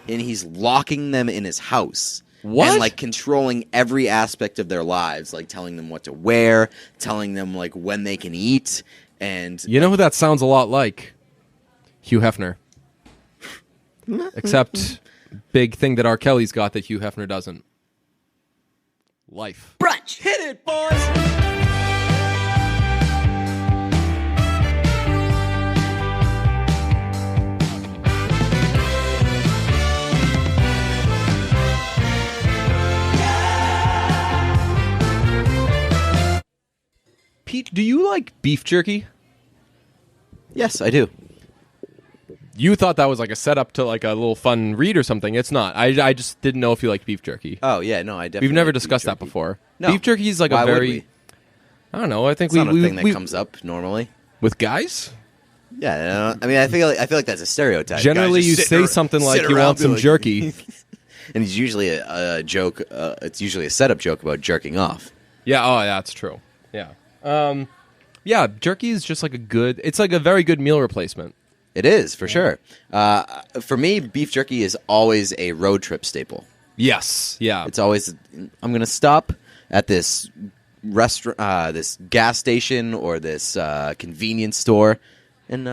and he's locking them in his house. What? And, like, controlling every aspect of their lives, like telling them what to wear, telling them, like, when they can eat, and... You know who that sounds a lot like? Hugh Hefner. Except, big thing that R. Kelly's got that Hugh Hefner doesn't. Life. Brunch! Hit it, boys! Pete, do you like beef jerky? Yes, I do. You thought that was like a setup to like a little fun read or something. It's not. I just didn't know if you liked beef jerky. Oh, yeah, no, I definitely We've never like discussed beef that before. No. Beef jerky is like Why a would very... we? I don't know. I think It's not a thing that comes up normally. With guys? Yeah, I mean, I feel like that's a stereotype. Generally, Guys you just say something like you want some jerky. And it's usually a joke. It's usually a setup joke about jerking off. Yeah, oh, yeah, that's true. Yeah. Yeah, jerky is just like it's like a very good meal replacement. It is, for sure. For me, beef jerky is always a road trip staple. Yes, yeah. It's always, I'm going to stop at this restaurant, this gas station or this convenience store and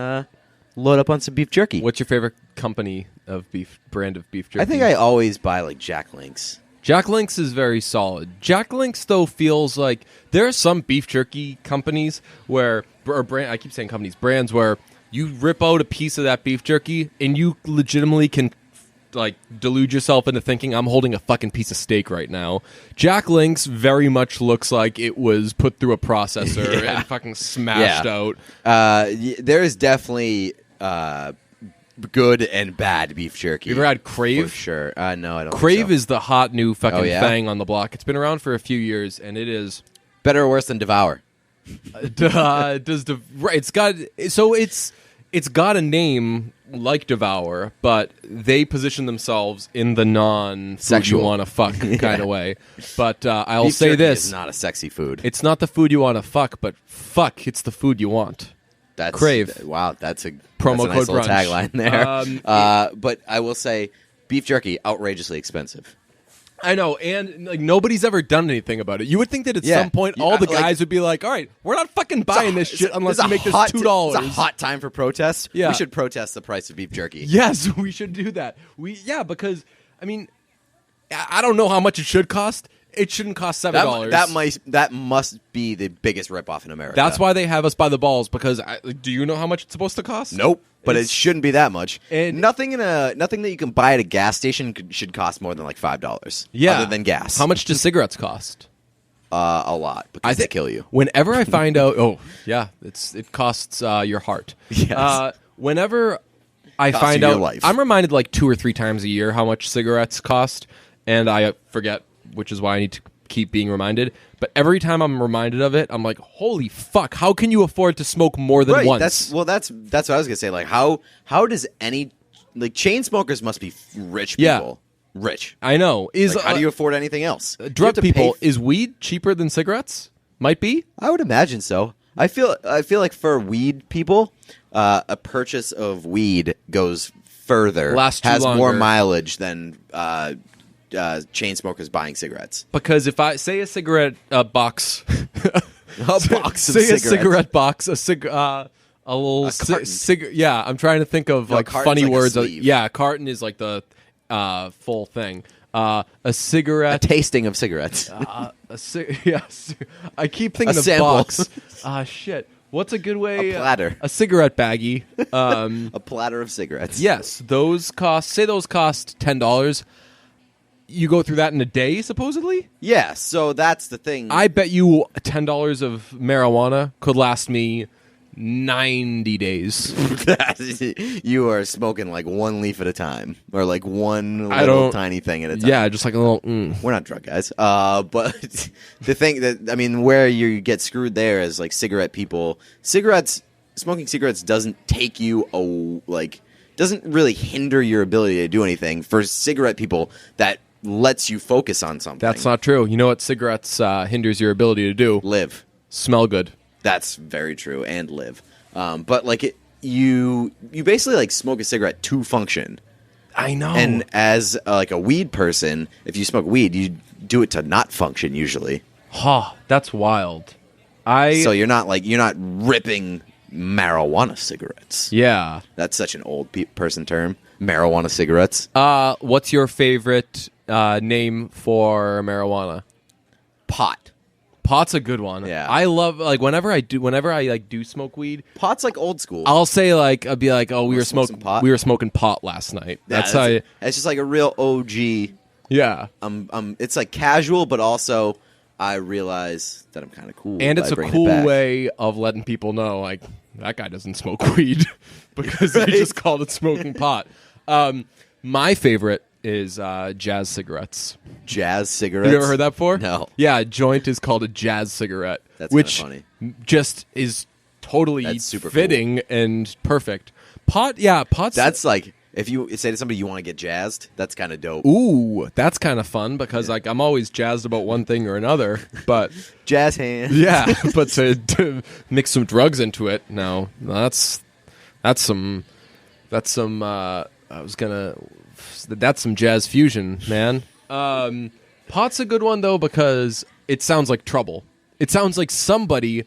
load up on some beef jerky. What's your favorite brand of beef jerky? I think I always buy like Jack Link's. Jack Link's is very solid. Jack Link's, though, feels like there are some beef jerky companies I keep saying companies, brands where you rip out a piece of that beef jerky and you legitimately can like delude yourself into thinking I'm holding a fucking piece of steak right now. Jack Link's very much looks like it was put through a processor and fucking smashed out. There is definitely good and bad beef jerky. You ever had Crave? For sure. No, I don't Crave think so. is the hot new fucking thing on the block. It's been around for a few years, and it is better or worse than Devour. It's got a name like Devour, but they position themselves in the non-food you want to fuck kind of way. But I'll beef say jerky this: is not a sexy food. It's not the food you want to fuck, but fuck, it's the food you want. Crave. Wow, that's a promo nice code little brunch. tagline there. But I will say, beef jerky outrageously expensive. I know, and like nobody's ever done anything about it. You would think that at some point all the guys would be like, "All right, we're not fucking buying this shit unless you make this $2." It's a hot time for protest. Yeah. We should protest the price of beef jerky. Yes, we should do that. Because I mean, I don't know how much it should cost. It shouldn't cost $7. That must be the biggest ripoff in America. That's why they have us by the balls. Because do you know how much it's supposed to cost? Nope. But it shouldn't be that much. And nothing that you can buy at a gas station should cost more than like $5. Yeah. Other than gas. How much do cigarettes cost? A lot, because they kill you. Whenever I find out, it costs your heart. Yes. Whenever I Costs find you your out, life. I'm reminded like 2 or 3 times a year how much cigarettes cost, and I forget, which is why I need to keep being reminded. But every time I'm reminded of it, I'm like, holy fuck, how can you afford to smoke more than once? That's what I was gonna say. Like, how does any chain smokers must be rich people? Yeah. Rich. I know. How do you afford anything else? Drug people, is weed cheaper than cigarettes? Might be. I would imagine so. I feel like for weed people, a purchase of weed goes further, has more mileage than chain smokers buying cigarettes. Because if I say a cigarette box, a box of say cigarettes. a cigarette box, a little yeah. I'm trying to think of like funny like words. a carton is like the full thing. A cigarette, a tasting of cigarettes. Yes. I keep thinking of sample. box. Shit. What's a good way? A platter. A cigarette baggie. A platter of cigarettes. Yes, those cost $10. You go through that in a day, supposedly? Yeah, so that's the thing. I bet you $10 of marijuana could last me 90 days. You are smoking like one leaf at a time, or like one little tiny thing at a time. Yeah, just like a little. We're not drug guys, but the thing where you get screwed there is like cigarette people. Smoking cigarettes doesn't take you doesn't really hinder your ability to do anything. For cigarette people, that lets you focus on something. That's not true. You know what cigarettes hinders your ability to do? Live. Smell good. That's very true, and live. But like you basically like smoke a cigarette to function. I know. And as like a weed person, if you smoke weed, you do it to not function usually. Huh, that's wild. So you're not ripping marijuana cigarettes. Yeah. That's such an old person term. Marijuana cigarettes. What's your favorite name for marijuana? Pot. Pot's a good one. Yeah. I love whenever I do smoke weed. Pot's like old school. I'll say I'll be like, oh, we were smoking pot? smoking pot last night. Yeah, that's how it's just like a real OG. Yeah. It's like casual, but also I realize that I'm kind of cool. And it's by a bringing cool it back. way of letting people know, like, that guy doesn't smoke weed because Right. he just called it smoking pot. My favorite is jazz cigarettes. Jazz cigarettes. Have you ever heard that before? No. Yeah, a joint is called a jazz cigarette. That's which kinda just is totally That's super fitting and perfect. Pot, yeah, pot's... That's like, if you say to somebody you want to get jazzed, that's kind of dope. Ooh, that's kind of fun because I'm always jazzed about one thing or another, but... Jazz hand. Yeah, but to mix some drugs into it, no, that's some that's some jazz fusion, man. Pot's a good one though because it sounds like trouble. It sounds like somebody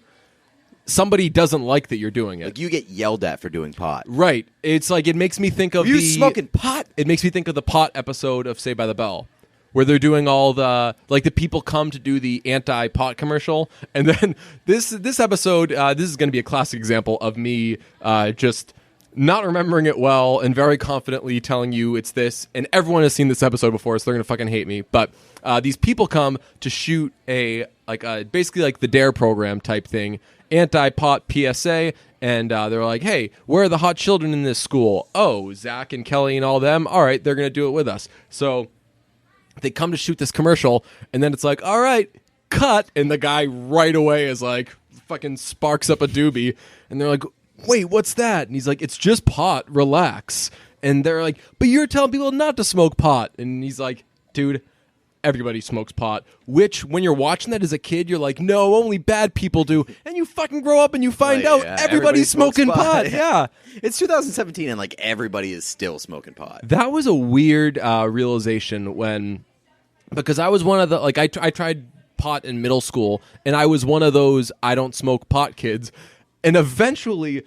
doesn't like that you're doing it. Like you get yelled at for doing pot. Right. It's like it makes me think of You smoking pot? It makes me think of the pot episode of Saved by the Bell, where they're doing all the the people come to do the anti-pot commercial, and then this episode, this is going to be a classic example of me just not remembering it well and very confidently telling you it's this, and everyone has seen this episode before, so they're going to fucking hate me. But these people come to shoot basically like the DARE program type thing, anti-pot PSA, and they're like, hey, where are the hot children in this school? Oh, Zach and Kelly and all them. All right, they're going to do it with us. So they come to shoot this commercial, and then it's like, all right, cut. And the guy right away is like, fucking sparks up a doobie. And they're like, wait, what's that? And he's like, it's just pot. Relax. And they're like, but you're telling people not to smoke pot. And he's like, dude, everybody smokes pot. Which, when you're watching that as a kid, you're like, no, only bad people do. And you fucking grow up and you find out everybody's smoking pot. Yeah. It's 2017 and like everybody is still smoking pot. That was a weird realization because I was one of the, I tried pot in middle school, and I was one of those I don't smoke pot kids. And eventually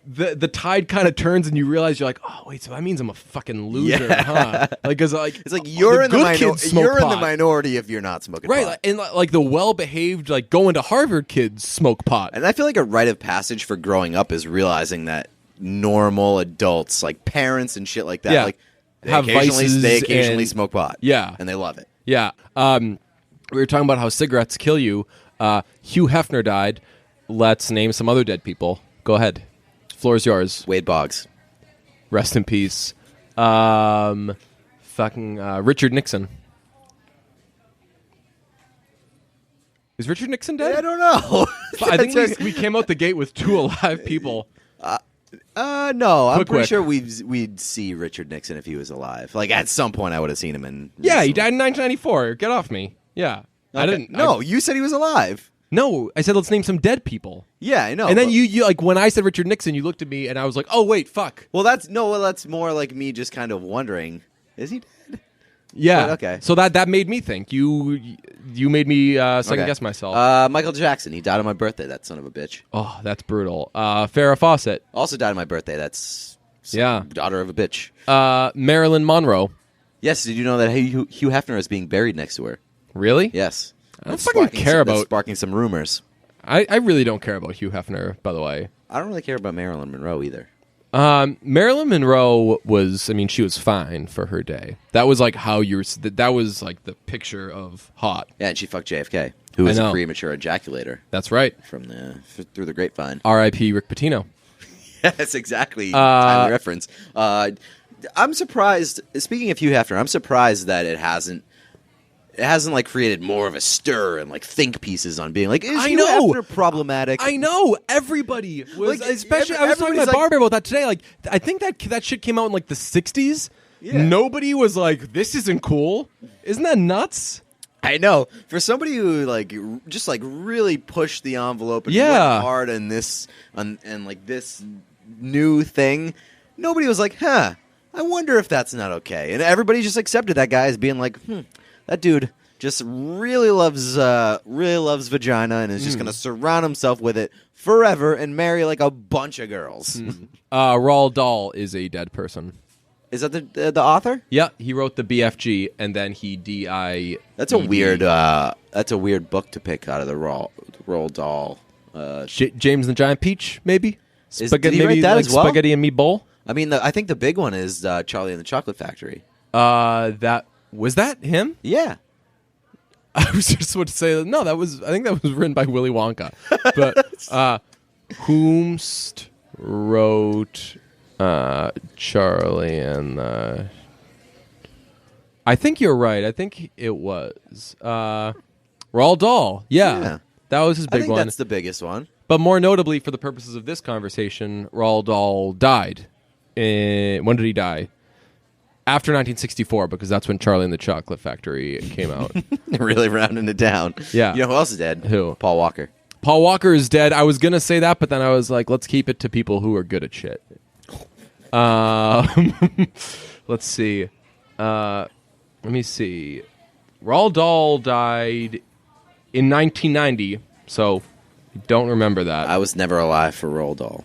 the tide kind of turns and you realize you're like, oh wait, so that means I'm a fucking loser, huh? It's like you're in the minority if you're not smoking pot. Right, and the well-behaved, going to Harvard kids smoke pot. And I feel like a rite of passage for growing up is realizing that normal adults, like parents and shit like that, have vices. They occasionally and, smoke pot. Yeah. And they love it. Yeah. We were talking about how cigarettes kill you. Hugh Hefner died. Let's name some other dead people. Go ahead. Floor is yours. Wade Boggs. Rest in peace. Richard Nixon. Is Richard Nixon dead? I don't know. I think we came out the gate with 2 alive people. No, I'm pretty Quick. sure we'd see Richard Nixon if he was alive. Like at some point, I would have seen him in. Yeah, he died in 1994. Get off me. Yeah, Okay. I didn't. No, you said he was alive. No, I said let's name some dead people. Yeah, I know. And then you when I said Richard Nixon, you looked at me and I was like, oh wait, fuck. Well, that's more like me just kind of wondering, is he dead? Yeah. But, okay. So that made me think. You made me second guess myself. Michael Jackson. He died on my birthday. That son of a bitch. Oh, that's brutal. Farrah Fawcett. Also died on my birthday. That's daughter of a bitch. Marilyn Monroe. Yes. Did you know that Hugh Hefner is being buried next to her? Really? Yes. I don't fucking care about sparking some rumors. I really don't care about Hugh Hefner, by the way. I don't really care about Marilyn Monroe either. Marilyn Monroe was, she was fine for her day. That was like how that was like the picture of hot. Yeah, and she fucked JFK, who was a premature ejaculator. That's right. Through the grapevine. R.I.P. Rick Pitino. Yes, exactly. Timely reference. I'm surprised, speaking of Hugh Hefner, I'm surprised that it hasn't created more of a stir and think pieces on being like, is Hugh Hefner problematic? I know. Everybody was, especially I was talking to my barber about that today. I think that shit came out in the 60s. Yeah. Nobody was like, this isn't cool. Isn't that nuts? I know. For somebody who just really pushed the envelope and went hard on this and this new thing, nobody was like, huh, I wonder if that's not okay. And everybody just accepted that guy as being like, that dude just really loves vagina and is just going to surround himself with it forever and marry like a bunch of girls. Roald Dahl is a dead person. Is that the author? Yeah, he wrote the BFG and then he DI. That's a weird book to pick out of the Roald Dahl. James and the Giant Peach, maybe. Did he write that like as well? Spaghetti and Meatball. I mean, I think the big one is Charlie and the Chocolate Factory. That was that him? Yeah. I was just about to say no. I think that was written by Willy Wonka. But Whomst wrote Charlie and I think you're right. I think it was Roald Dahl. Yeah, that was his big I think one. that's the biggest one. But more notably, for the purposes of this conversation, Roald Dahl died. When did he die? After 1964, because that's when Charlie and the Chocolate Factory came out. Really rounding it down. Yeah. You know who else is dead? Who? Paul Walker. Paul Walker is dead. I was going to say that, but then I was like, let's keep it to people who are good at shit. Let's see. Let me see. Roald Dahl died in 1990, so I don't remember that. I was never alive for Roald Dahl.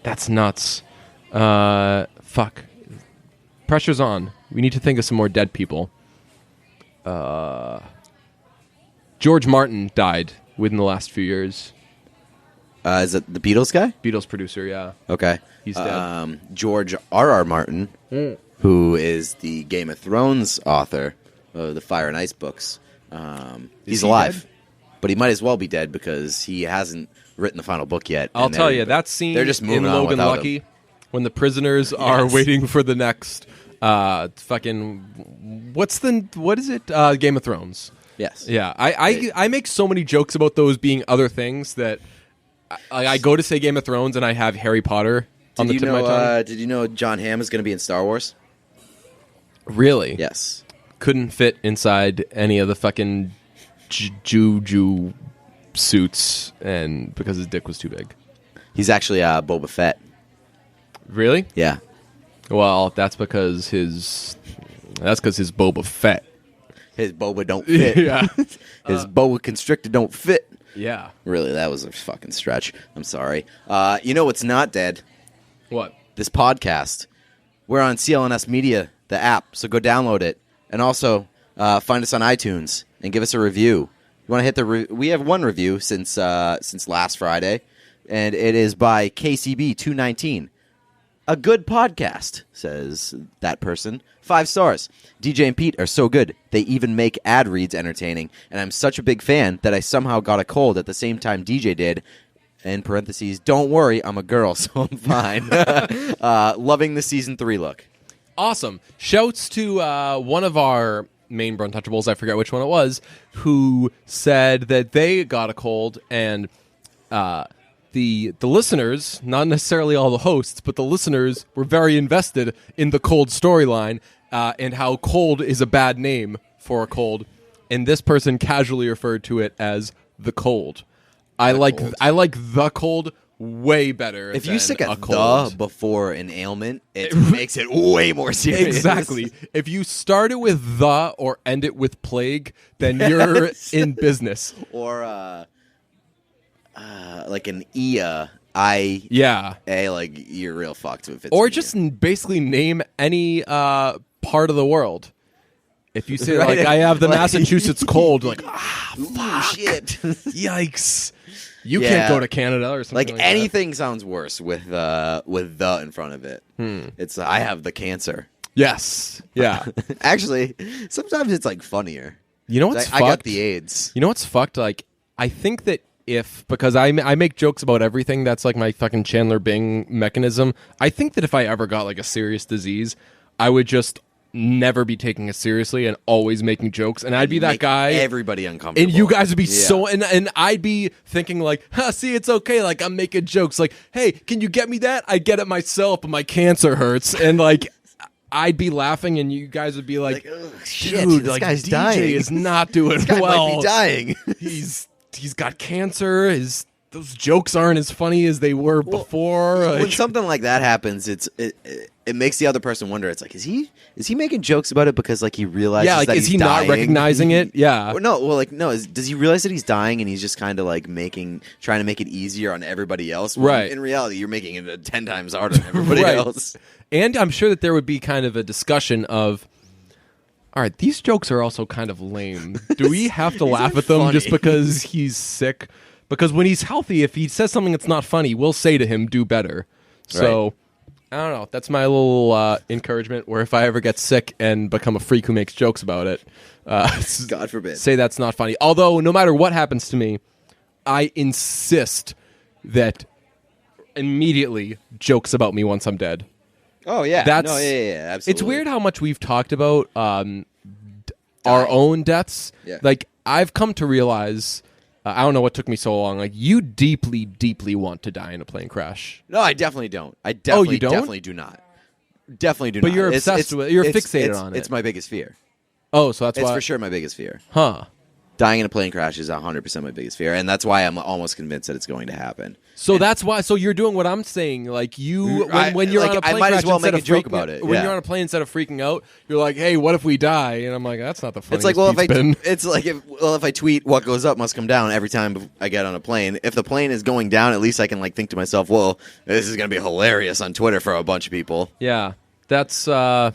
That's nuts. Fuck. Pressure's on. We need to think of some more dead people. George Martin died within the last few years. Is it the Beatles guy? Beatles producer, yeah. Okay. He's dead. George R.R. Martin, who is the Game of Thrones author of the Fire and Ice books. He's alive. Dead? But he might as well be dead because he hasn't written the final book yet. I'll tell you, that scene they're just moving in on Logan without Lucky, him. when the prisoners are waiting for the next fucking... What is it? Game of Thrones. Yes. Yeah. I make so many jokes about those being other things that I go to say Game of Thrones and I have Harry Potter on the tip of my tongue. Did you know John Hamm is going to be in Star Wars? Really? Yes. Couldn't fit inside any of the fucking Juju suits, and because his dick was too big. He's actually Boba Fett. Really? Yeah. Well, that's because his Boba Fett. His Boba don't fit. Yeah. His Boa Constrictor don't fit. Yeah. Really, that was a fucking stretch. I'm sorry. You know what's not dead? What? This podcast. We're on CLNS Media, the app, so go download it. And also, find us on iTunes and give us a review. You want to hit we have one review since last Friday, and it is by KCB219. A good podcast, says that person. 5 stars. DJ and Pete are so good. They even make ad reads entertaining. And I'm such a big fan that I somehow got a cold at the same time DJ did. In parentheses, don't worry, I'm a girl, so I'm fine. Loving the season 3 look. Awesome. Shouts to one of our main Bruntouchables, I forget which one it was, who said that they got a cold, and the listeners, not necessarily all the hosts, but the listeners were very invested in the cold storyline and how cold is a bad name for a cold. And this person casually referred to it as the cold. I like the cold way better. If you stick a cold the before an ailment, it makes it way more serious. Exactly. If you start it with the or end it with plague, then you're in business. Or like an Ia, like you're real fucked if it's. Or just basically name any part of the world. If you say like I have the Massachusetts cold, like fuck, shit, yikes. You can't go to Canada or something like anything sounds worse with the in front of it. It's I have the cancer. Yes. Yeah. Actually, sometimes it's like funnier. You know what's fucked? I got the AIDS. You know what's fucked? Like I think that because I make jokes about everything, that's like my fucking Chandler Bing mechanism. I think that if I ever got like a serious disease, I would just never be taking it seriously and always making jokes, and I'd be that guy, everybody uncomfortable, and you guys would be so and I'd be thinking like, see, it's okay, like I'm making jokes like, hey, can you get me that? I get it myself, but my cancer hurts, and like I'd be laughing, and you guys would be like shit, dude, this like guy's DJ dying. is not doing this guy well. might be dying. He's got cancer. His those jokes aren't as funny as they were before. When something like that happens, it makes the other person wonder. It's like, is he making jokes about it because like he realizes that is he's he dying? not recognizing it? Yeah. Does he realize that he's dying and he's just kind of like trying to make it easier on everybody else? When right. In reality, you're making it 10 times harder than everybody else. And I'm sure that there would be kind of a discussion of, all right, these jokes are also kind of lame. Do we have to laugh at them just because he's sick? Because when he's healthy, if he says something that's not funny, we'll say to him, do better. So, I don't know. That's my little encouragement, where if I ever get sick and become a freak who makes jokes about it, God forbid, say that's not funny. Although, no matter what happens to me, I insist that immediately jokes about me once I'm dead. Oh, yeah. Absolutely. It's weird how much we've talked about our own deaths. Yeah. Like, I've come to realize... I don't know what took me so long. Like, you deeply, deeply want to die in a plane crash. No, I definitely don't. You don't? Definitely do not. Definitely do not. But you're obsessed with it. You're fixated on it. It's my biggest fear. Oh, so that's why... It's for sure my biggest fear. Huh. Dying in a plane crash is 100% my biggest fear, and that's why I'm almost convinced that it's going to happen. So that's why. So you're doing what I'm saying. Like when you're on a plane, I might crash, as well make a joke freaking, about it. When you're on a plane, instead of freaking out, you're like, "Hey, what if we die?" And I'm like, "That's not the funniest." It's like, if I tweet "what goes up must come down" every time I get on a plane. If the plane is going down, at least I can like think to myself, "Well, this is going to be hilarious on Twitter for a bunch of people." Yeah, that's. I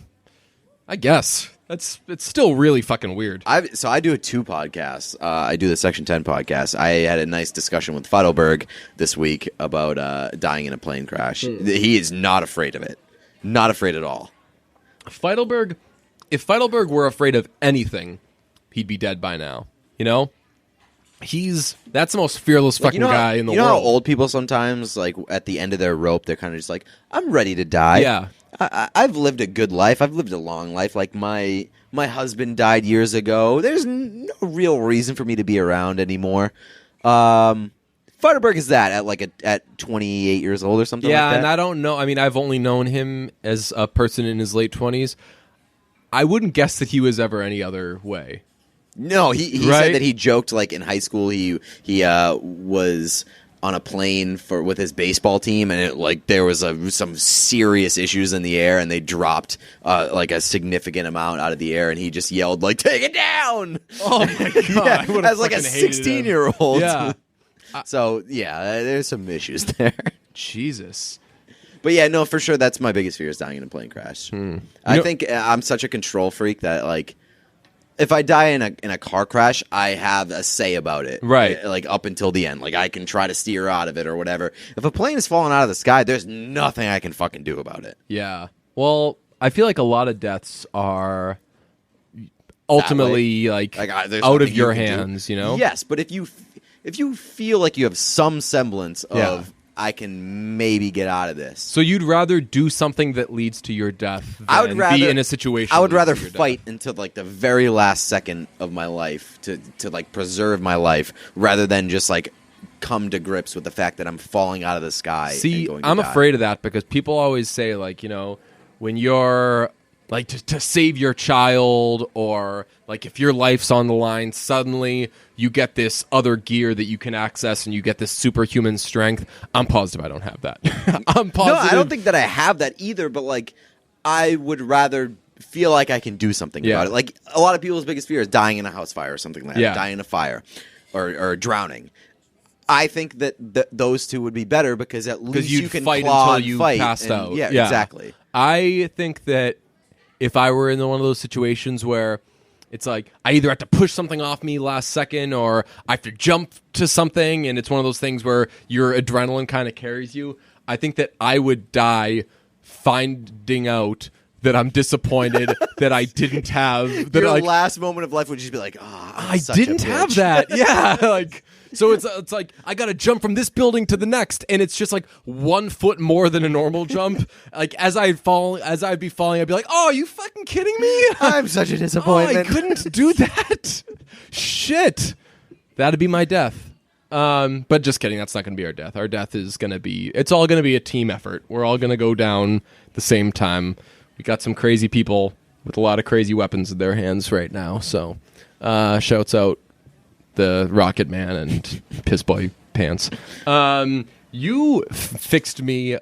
guess. It's still really fucking weird. So I do 2 podcasts. I do the Section 10 podcast. I had a nice discussion with Berg this week about dying in a plane crash. He is not afraid of it. Not afraid at all. If Feidelberg were afraid of anything, he'd be dead by now. You know? That's the most fearless fucking guy in the world. You know how old people sometimes, like, at the end of their rope, they're kind of just like, I'm ready to die. Yeah. I've lived a good life. I've lived a long life. Like, my husband died years ago. There's no real reason for me to be around anymore. Feidelberg is that at 28 years old or something like that. Yeah, and I don't know. I mean, I've only known him as a person in his late 20s. I wouldn't guess that he was ever any other way. No, he said that he joked like in high school he was on a plane with his baseball team, and there was some serious issues in the air, and they dropped like a significant amount out of the air, and he just yelled like, "Take it down!" Oh my god! Yeah, as like a 16-year-old. Yeah. So yeah, there's some issues there. Jesus. But yeah, no, for sure, that's my biggest fear is dying in a plane crash. I think I'm such a control freak that like. If I die in a car crash, I have a say about it. Right. Like, up until the end. Like, I can try to steer out of it or whatever. If a plane is falling out of the sky, there's nothing I can fucking do about it. Yeah. Well, I feel like a lot of deaths are ultimately, out of your hands, you know? Yes, but if you feel like you have some semblance of... I can maybe get out of this. So you'd rather do something that leads to your death than be in a situation. I would rather fight until like the very last second of my life to like preserve my life, rather than just like come to grips with the fact that I'm falling out of the sky. See, I'm afraid of that because people always say like, you know, when you're like to save your child, or like if your life's on the line, suddenly you get this other gear that you can access and you get this superhuman strength. I'm positive I don't have that. I'm positive. No, I don't think that I have that either, but like I would rather feel like I can do something about it. Like a lot of people's biggest fear is dying in a house fire or something like that, dying in a fire or drowning. I think that those two would be better because at least you can fight claw until you passed out. Yeah, exactly. I think that if I were in one of those situations where it's like I either have to push something off me last second or I have to jump to something, and it's one of those things where your adrenaline kind of carries you, I think that I would die finding out that I'm disappointed that I didn't have that. Your last moment of life would just be like, I didn't have that. Yeah, like. So it's like I got to jump from this building to the next, and it's just like 1 foot more than a normal jump. Like as I'd be falling, I'd be like, "Oh, are you fucking kidding me? I'm such a disappointment. Oh, I couldn't do that. Shit, that'd be my death." But just kidding. That's not going to be our death. Our death is going to be. It's all going to be a team effort. We're all going to go down at the same time. We got some crazy people with a lot of crazy weapons in their hands right now. So, shouts out the Rocket Man and Piss Boy pants. You fixed me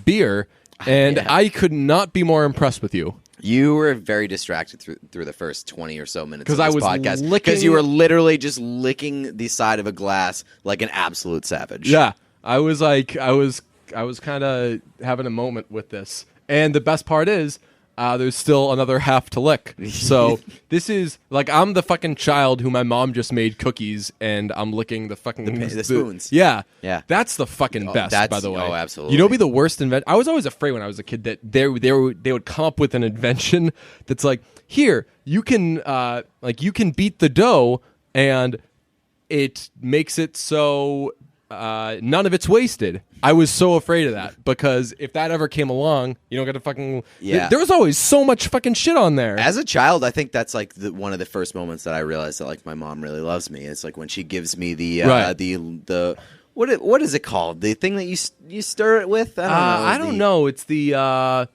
beer, and I could not be more impressed with you. You were very distracted through the first 20 or so minutes of this podcast. Licking... Because you were literally just licking the side of a glass like an absolute savage. Yeah. I was kind of having a moment with this. And the best part is, there's still another half to lick. So this is like I'm the fucking child who my mom just made cookies, and I'm licking the fucking the spoons. Yeah. That's the fucking best. By the way, oh, absolutely. You know, be the worst invention. I was always afraid when I was a kid that they would come up with an invention that's like, here you can beat the dough, and it makes it so none of it's wasted. I was so afraid of that because if that ever came along, you don't get to fucking... Yeah. There was always so much fucking shit on there. As a child, I think that's like one of the first moments that I realized that like my mom really loves me. It's like when she gives me the what is it called? The thing that you stir it with? I don't know. It's the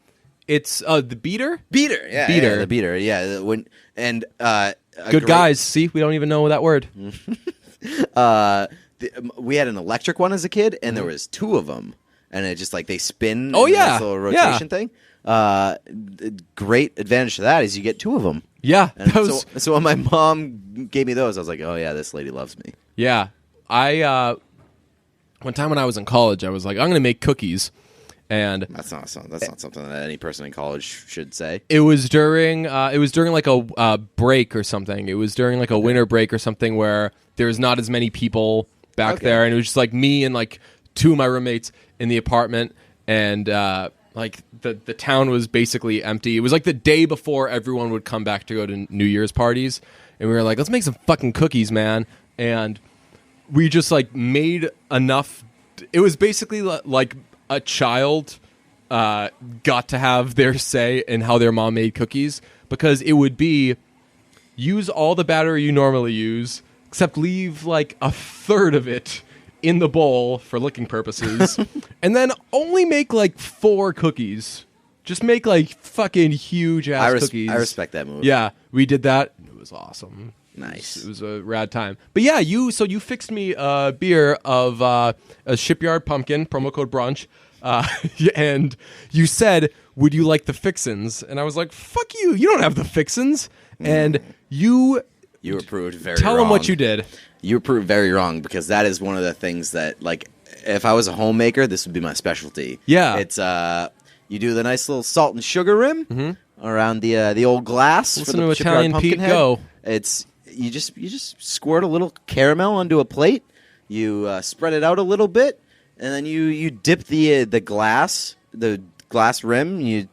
beater? Beater, yeah. Beater. Yeah, the beater, yeah. Good guys. See, we don't even know that word. We had an electric one as a kid, and there was two of them, and it just like they spin. Oh, in yeah. this little rotation thing. Great advantage to that is you get two of them. Yeah. And so when my mom gave me those, I was like, oh yeah, this lady loves me. Yeah. One time when I was in college, I was like, I'm going to make cookies. And that's not something that any person in college should say. It was during like a break or something. It was during like a winter break or something where there's not as many people back there, and it was just like me and like two of my roommates in the apartment, and like the town was basically empty. It was like the day before everyone would come back to go to New Year's parties, and we were like, let's make some fucking cookies, man. And we just like made enough. It was basically like a child got to have their say in how their mom made cookies, because it would be use all the batter you normally use, except leave like a third of it in the bowl for licking purposes, and then only make like 4 cookies. Just make like fucking huge ass cookies. I respect that move. Yeah, we did that. It was awesome. Nice. It was a rad time. But yeah, you fixed me a beer of a Shipyard Pumpkin, promo code brunch, and you said, would you like the fixins? And I was like, fuck you, you don't have the fixins. And you were proved very Tell wrong. them what you did. You were proved very wrong, because that is one of the things that, like, if I was a homemaker, this would be my specialty. Yeah. It's, you do the nice little salt and sugar rim around the old glass. Listen for the to Italian Pete go. It's, you just squirt a little caramel onto a plate. You spread it out a little bit, and then you dip the glass rim. You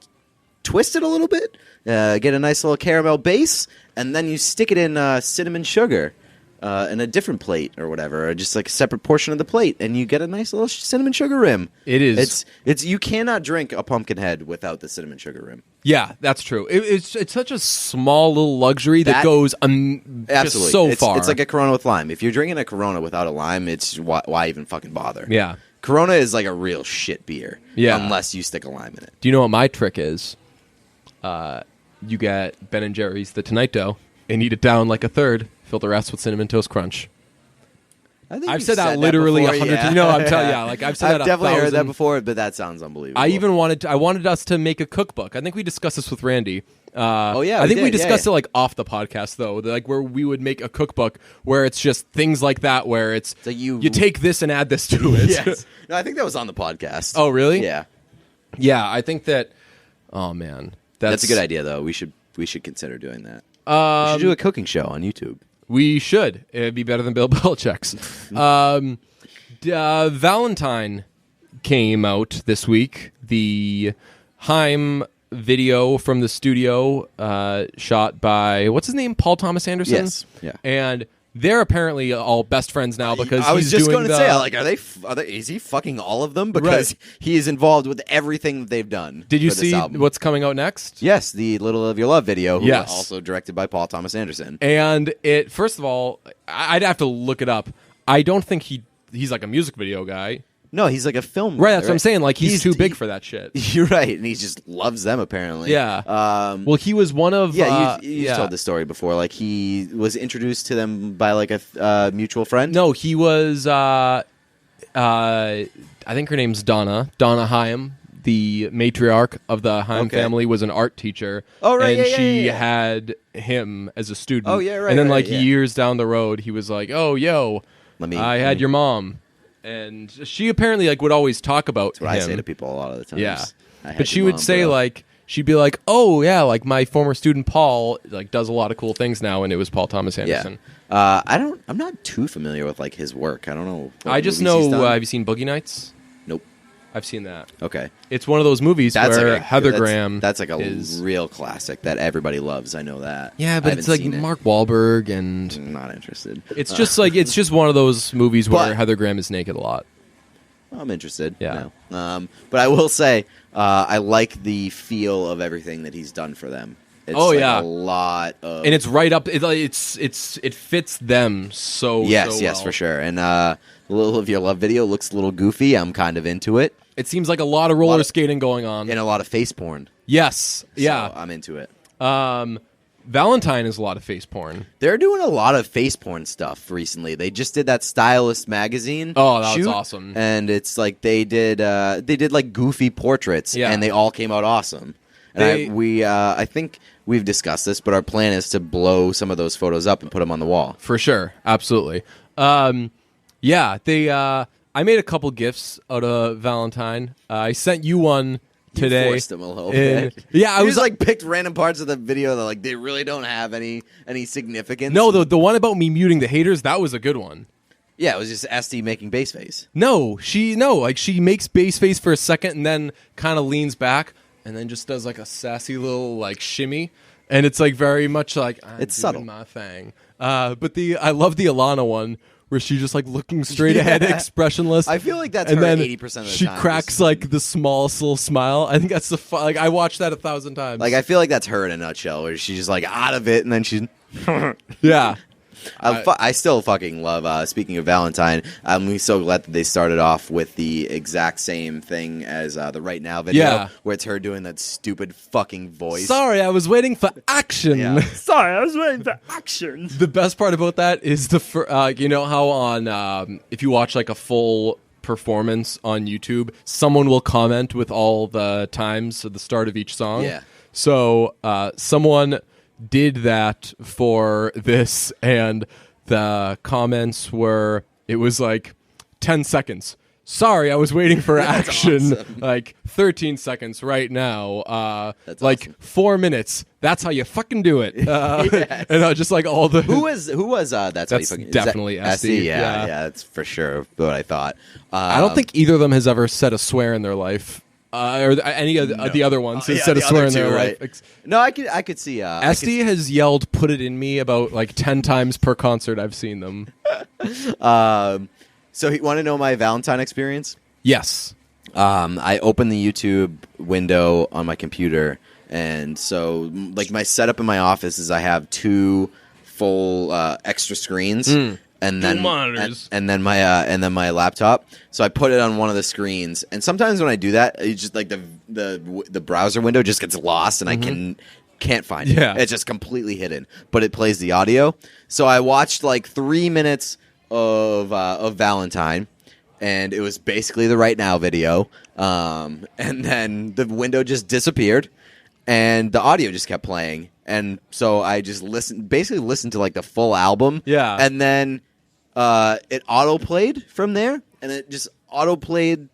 twist it a little bit, get a nice little caramel base, and then you stick it in cinnamon sugar in a different plate or whatever, or just like a separate portion of the plate, and you get a nice little cinnamon sugar rim. It is. It's you cannot drink a pumpkin head without the cinnamon sugar rim. Yeah, that's true. It's such a small little luxury that goes absolutely just so far. It's like a Corona with lime. If you're drinking a Corona without a lime, it's why even fucking bother? Yeah. Corona is like a real shit beer. Yeah. Unless you stick a lime in it. Do you know what my trick is? You get Ben & Jerry's The Tonight Dough and eat it down like a third. Fill the rest with Cinnamon Toast Crunch. I've said that literally 100 times. No, I'm telling you, like I've said that I've definitely 1,000. heard that before, but that sounds unbelievable. I wanted us to make a cookbook. I think we discussed this with Randy. Oh yeah, I think we did. discussed it like off the podcast though, like where we would make a cookbook where it's just things like that, where it's so you take this and add this to it. Yes. No, I think that was on the podcast. Oh really? Yeah. Yeah, I think that. Oh man, that's a good idea though. We should consider doing that. We should do a cooking show on YouTube. We should. It'd be better than Bill Belichick's. Valentine came out this week. The Haim video from the studio shot by, what's his name? Paul Thomas Anderson? Yes. Yeah. And they're apparently all best friends now because I was he's just doing going to say, like, is he fucking all of them? Because he is involved with everything that they've done. Did you see what's coming out next? Yes, the Little of Your Love video, who yes. also directed by Paul Thomas Anderson. And it, first of all, I'd have to look it up. I don't think he's like a music video guy. No, he's like a film. Right, that's what I'm saying. Like, he's too big for that shit. You're right, and he just loves them, apparently. Yeah. Well, he was one of... Yeah, you told this story before. Like, he was introduced to them by, like, a mutual friend? No, he was... I think her name's Donna Haim. The matriarch of the Haim family was an art teacher. Oh, right, and yeah, she yeah. had him as a student. Oh, yeah, right, And then, right, yeah. years down the road, he was like, "Oh, yo, I had your mom," and she apparently would always talk about That's what him. I say to people a lot of the times. Yeah, I had but she your would mom, say bro. she'd be like, "Oh yeah, my former student Paul does a lot of cool things now," and it was Paul Thomas Anderson. Yeah. I'm not too familiar with his work. I don't know. I just movies he's know. done. Have you seen Boogie Nights? Nope. I've seen that. Okay. It's one of those movies That's where like Heather Graham. That's like a is, real classic that everybody loves. I know that. Yeah, I but it's haven't seen it. Mark Wahlberg, and I'm not interested. it's just it's just one of those movies where But- Heather Graham is naked a lot. I'm interested. Yeah. No. But I will say, I like the feel of everything that he's done for them. It's yeah, a lot of, and it's right up. It fits them so. yes, so yes, well. for sure. And a little of your love video looks a little goofy. I'm kind of into it, It seems like a lot of roller skating going on. and a lot of face porn. Yes, yeah. So I'm into it. Valentine is a lot of face porn. They're doing a lot of face porn stuff recently. They just did that Stylist magazine. Oh, that was shoot, awesome. And it's they did goofy portraits, Yeah. and they all came out awesome. And I think we've discussed this, but our plan is to blow some of those photos up and put them on the wall. For sure, absolutely. Yeah, they. I made a couple gifts out of Valentine. I sent you one today. You forced them a little And- bit. Yeah, I You was just picked random parts of the video that they really don't have any significance. no, the one about me muting the haters, that was a good one. Yeah, it was just SD making bass face. She makes bass face for a second and then kind of leans back and then just does a sassy little shimmy, and it's very much I'm It's doing subtle. my thing. But I love the Alana one where she's just looking straight ahead, expressionless. I feel like that's and her then 80% of the she time. cracks the smallest little smile. I think that's the fun. I watched that 1,000 times. I feel like that's her in a nutshell, where she's just out of it, and then she's. yeah. I still fucking love. Speaking of Valentine, I'm so glad that they started off with the exact same thing as the Right Now video, Yeah. where it's her doing that stupid fucking voice. Sorry, I was waiting for action. Yeah. Sorry, I was waiting for action. The best part about that is you know how on if you watch a full performance on YouTube, someone will comment with all the times at the start of each song. Yeah. So someone did that for this, and the comments were it was 10 seconds. Sorry, I was waiting for action. awesome. 13 seconds right now. That's awesome. 4 minutes. That's how you fucking do it. Yes. And just all the Who was that's how you That's fucking, definitely is that SD, Yeah, yeah. that's for sure what I thought. I don't think either of them has ever said a swear in their life, or any of the other ones has yeah, said a the swear other in their two, life. right. No, I could see SD has yelled "Put it in me" about 10 times per concert I've seen them. So you want to know my Valentine experience? Yes. I opened the YouTube window on my computer, and so my setup in my office is I have 2 full extra screens, and then monitors. and then my laptop. So I put it on one of the screens, and sometimes when I do that, it's just the browser window just gets lost, and I can't find it. Yeah. It's just completely hidden, but it plays the audio. So I watched 3 minutes of Valentine. And it was basically the Right Now video. And then the window just disappeared, and the audio just kept playing. And so I just listened to the full album. Yeah. And then it auto-played from there, and it just auto-played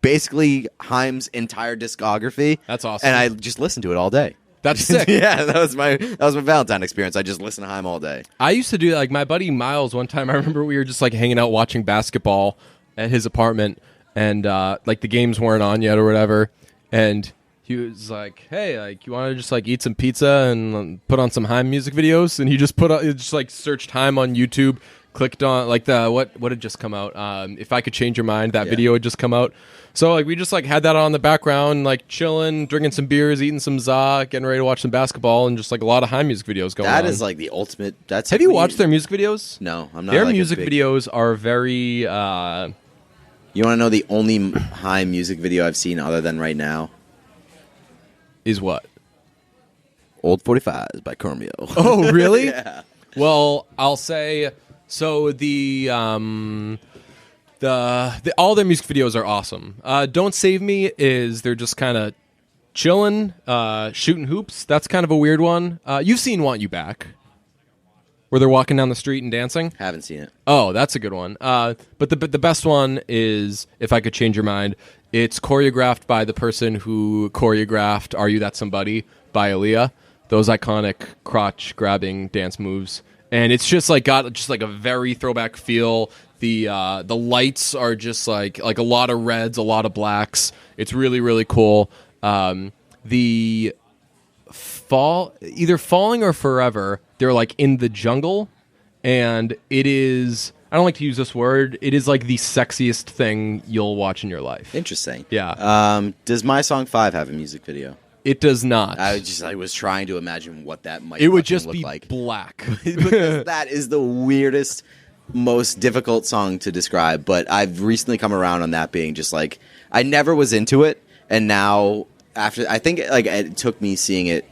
basically Haim's entire discography. That's awesome. And I just listened to it all day. That's sick. Yeah, that was my Valentine experience. I just listened to Haim all day. I used to do that. My buddy Miles, one time, I remember we were just hanging out watching basketball at his apartment, and the games weren't on yet or whatever, and he was like, "Hey, you want to just eat some pizza and put on some Haim music videos?" And he just searched Haim on YouTube, clicked on what had just come out. If I Could Change Your Mind, that video had just come out. So we just had that on in the background, chilling, drinking some beers, eating some za, getting ready to watch some basketball, and just a lot of Haim music videos going on. That is the ultimate. That's Have you watched their music videos? No, I'm not. Their a music big- videos are very. You want to know the only Haim music video I've seen other than Right Now? Is what? Old 45s by Cormio. Oh, really? Yeah. Well, I'll say so. all their music videos are awesome. Don't Save Me is they're just kind of chilling, shooting hoops. That's kind of a weird one. You've seen Want You Back, where they're walking down the street and dancing. Haven't seen it. Oh, that's a good one. But the best one is If I Could Change Your Mind. It's choreographed by the person who choreographed Are You That Somebody by Aaliyah. Those iconic crotch grabbing dance moves. And it's just like got just like a very throwback feel. The lights are just like a lot of reds, a lot of blacks. It's really, really cool. The either Falling or Forever, they're like in the jungle, and it is, I don't like to use this word, it is like the sexiest thing you'll watch in your life. Interesting. Yeah. Does My Song 5 have a music video? It does not. I was trying to imagine what that might It would just look be like. black. Because that is the weirdest, most difficult song to describe, but I've recently come around on that being just like, I never was into it, and now after, I think like it took me seeing it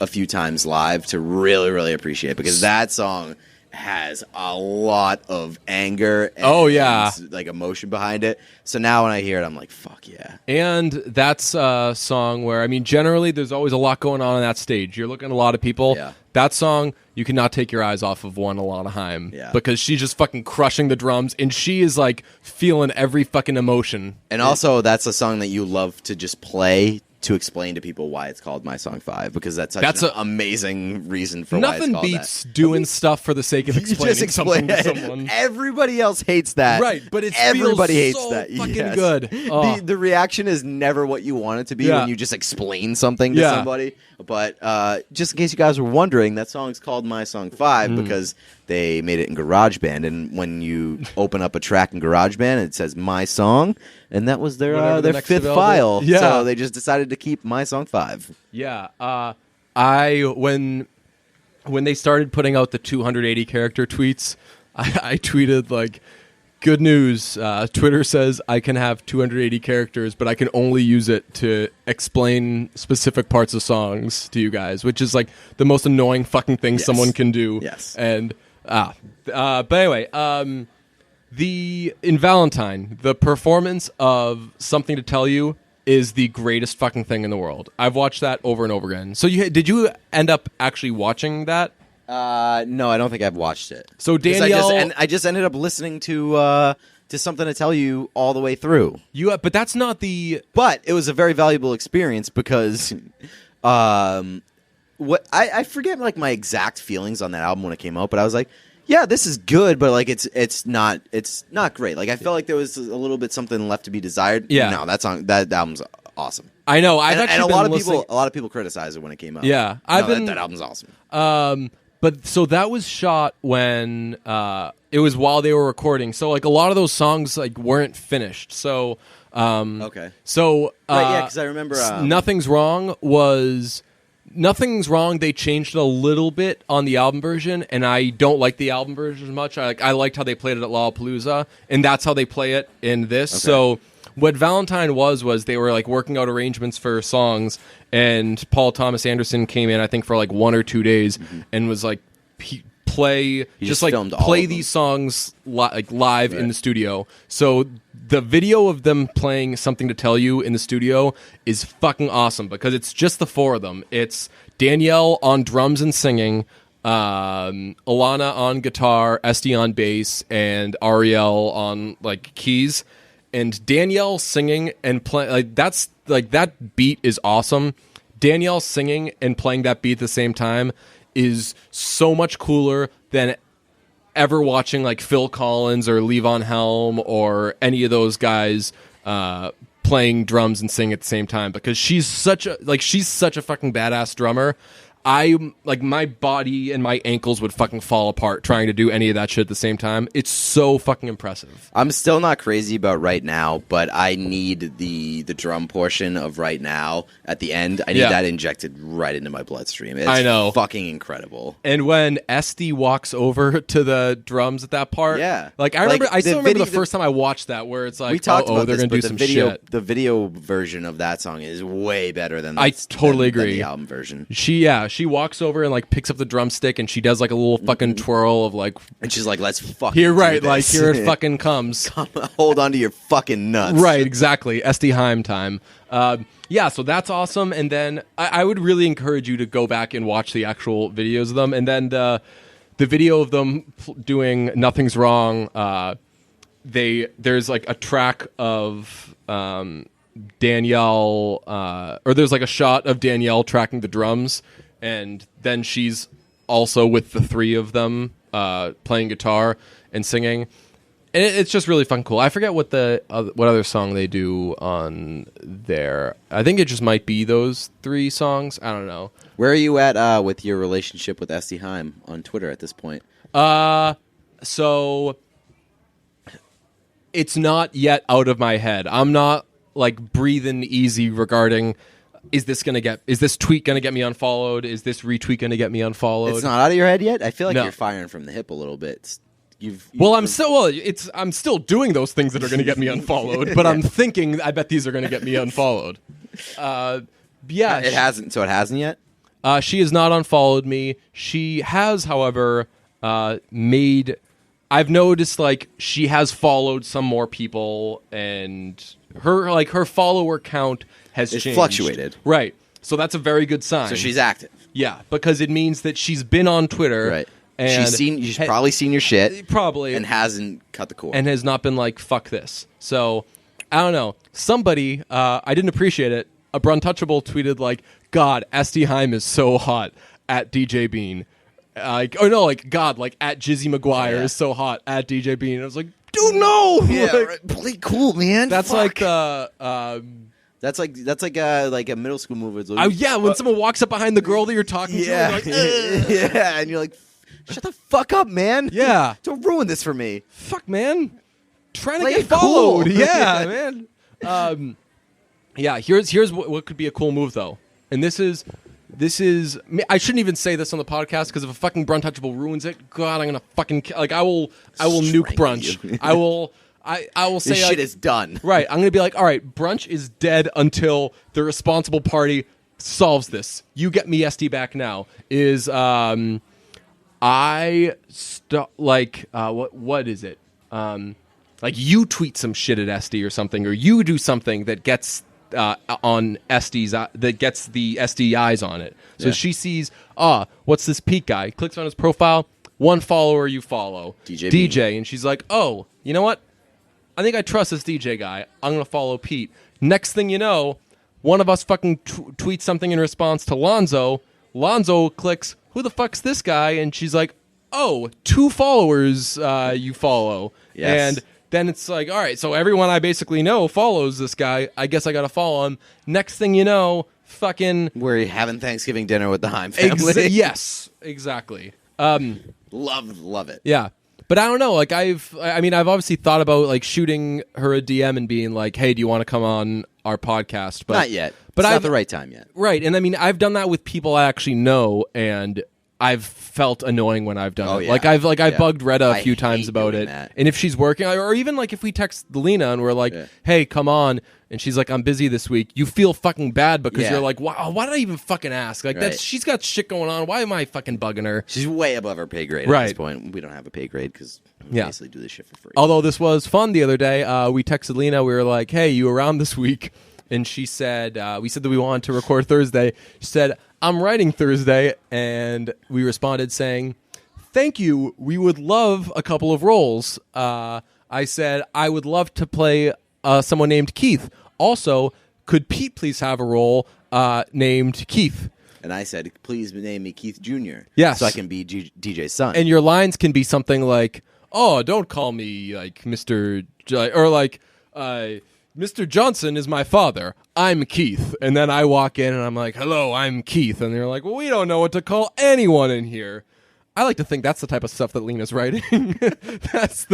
a few times live to really, really appreciate it, because that song has a lot of anger and like emotion behind it. So now when I hear it, I'm like, fuck yeah. And that's a song where, I mean, generally there's always a lot going on that stage. You're looking at a lot of people. Yeah. That song, you cannot take your eyes off of Alana Haim. Yeah. Because she's just fucking crushing the drums, and she is like feeling every fucking emotion. And also, that's a song that you love to just play to explain to people why it's called My Song 5, because that's an amazing reason for why it's called beats doing stuff for the sake of explaining something to someone. Everybody else hates that. Right, but everybody hates so that. fucking Yes. good. Oh. The reaction is never what you want it to be when you just explain something to somebody. But just in case you guys were wondering, that song's called My Song 5 because they made it in GarageBand, and when you open up a track in GarageBand, it says My Song, and that was their fifth available file. Yeah. So they just decided to keep My Song 5. Yeah. When they started putting out the 280 character tweets, I tweeted like, good news. Twitter says I can have 280 characters, but I can only use it to explain specific parts of songs to you guys, which is like the most annoying fucking thing someone can do. Yes. And but anyway, in Valentine, the performance of Something to Tell You is the greatest fucking thing in the world. I've watched that over and over again. So did you end up actually watching that? No, I don't think I've watched it. So Danielle, I just ended up listening to Something to Tell You all the way through. But that's not the. But it was a very valuable experience because, what I forget like my exact feelings on that album when it came out, but I was like, yeah, this is good, but like it's not great. Like I felt like there was a little bit something left to be desired. Yeah, no, that album's awesome. I know. And a lot of people criticized it when it came out. Yeah, that album's awesome. But so that was shot when it was while they were recording. So like a lot of those songs like weren't finished. So okay. So right, yeah, because I remember Nothing's Wrong. They changed it a little bit on the album version, and I don't like the album version as much. I liked how they played it at Lollapalooza, and that's how they play it in this. Okay. So what Valentine was they were like working out arrangements for songs, and Paul Thomas Anderson came in, I think, for like 1 or 2 days, and was like play these songs live in the studio. So the video of them playing Something to Tell You in the studio is fucking awesome because it's just the four of them. It's Danielle on drums and singing, Alana on guitar, Esty on bass, and Ariel on like keys. And Danielle singing and playing that beat is awesome. Danielle singing and playing that beat at the same time is so much cooler than ever watching like Phil Collins or Levon Helm or any of those guys playing drums and singing at the same time, because she's such a fucking badass drummer. I like my body and my ankles would fucking fall apart trying to do any of that shit at the same time. It's so fucking impressive. I'm still not crazy about Right Now, but I need the drum portion of Right Now at the end. I need that injected right into my bloodstream. It's I know. Fucking incredible. And when Esty walks over to the drums at that part, like I still remember the first time I watched that, where it's like, we talked about they're this, gonna do some shit. The video version of that song is way better than I totally agree. than the album version. She she walks over and like picks up the drumstick and she does like a little fucking twirl of like, And she's like, let's fucking here, do right, this. like here it fucking comes. Hold on to your fucking nuts. Right, exactly. SD Haim time. Yeah, so that's awesome. And then I would really encourage you to go back and watch the actual videos of them. And then the video of them doing Nothing's Wrong, there's like a track of Danielle, or there's like a shot of Danielle tracking the drums, and then she's also with the three of them playing guitar and singing. And it's just really fun, cool. I forget what what other song they do on there. I think it just might be those three songs. I don't know. Where are you at with your relationship with SD Haim on Twitter at this point? So it's not yet out of my head. I'm not like breathing easy regarding is this tweet gonna get me unfollowed? Is this retweet gonna get me unfollowed? It's not out of your head yet? I feel like No. you're firing from the hip a little bit. I'm still doing those things that are going to get me unfollowed, but I'm thinking I bet these are going to get me unfollowed. Yeah, It hasn't. So it hasn't yet. she has not unfollowed me. She has, however, made. I've noticed like she has followed some more people, and her follower count has It's changed. fluctuated. Right. So that's a very good sign. So she's active. Yeah, because it means that she's been on Twitter. Right. And She's probably seen your shit. probably And hasn't cut the cord. and has not been like, fuck this. So, I don't know. Somebody, I didn't appreciate it. A Bruntouchable tweeted like, God, SD Haim is so hot at DJ Bean. God, like at Jizzy McGuire is so hot at DJ Bean. I was like, dude, no! yeah, Like, right. Play cool, man. that's Fuck. like That's like a middle school movie. It's like, yeah, when someone walks up behind the girl that you're talking to, yeah, you're like, "Ugh." yeah, and you're like, shut the fuck up, man. Yeah. Don't ruin this for me. Fuck, man. Trying to Play get it cool. followed. Yeah, man. Yeah, here's what could be a cool move, though. And this is I shouldn't even say this on the podcast because if a fucking Bruntouchable ruins it, God, I'm gonna fucking like I will nuke Strangle Brunch. you. I will say This like, shit is done. right. I'm gonna be like, all right, Brunch is dead until the responsible party solves this. You get me SD back now. What is it? Like you tweet some shit at SD or something, or you do something that gets on SD's that gets the SD eyes on it. So Yeah. she sees, what's this Pete guy? Clicks on his profile, one follower you follow, DJ, and she's like, oh, you know what? I think I trust this DJ guy. I'm gonna follow Pete. Next thing you know, one of us fucking tweets something in response to Lonzo. Lonzo clicks, who the fuck's this guy? And she's like, oh, 2 followers you follow. Yes. And then it's like, all right, so everyone I basically know follows this guy. I guess I got to follow him. Next thing you know, fucking... We're having Thanksgiving dinner with the Haim family. Yes, exactly. Love it. Yeah. But I don't know, like I've obviously thought about like shooting her a DM and being like, hey, do you want to come on our podcast? But Not yet. But it's I've not the right time yet. Right, and I mean, I've done that with people I actually know, and I've felt annoying when I've done Oh, it. yeah. I've Yeah. bugged Retta a I few times hate about doing it, that. and if she's working, or even like if we text Lena and we're like, Yeah. "Hey, come on," and she's like, "I'm busy this week," you feel fucking bad because Yeah. you're like, why did I even fucking ask? Like Right. she's got shit going on. Why am I fucking bugging her? She's way above her pay grade Right. at this point. We don't have a pay grade because we Yeah. basically do this shit for free. Although this was fun the other day, we texted Lena. We were like, "Hey, you around this week?" And she said, "We said that we wanted to record Thursday." She said, "I'm writing Thursday," and we responded saying, "Thank you. We would love a couple of roles." I said, "I would love to play someone named Keith. Also, could Pete please have a role named Keith?" And I said, please name me Keith Jr. Yes. So I can be DJ's son. And your lines can be something like, "Oh, don't call me like Mr. or like Mr. Johnson is my father. I'm Keith." And then I walk in and I'm like, "Hello, I'm Keith." And they're like, "Well, we don't know what to call anyone in here." I like to think that's the type of stuff that Lena's writing. That's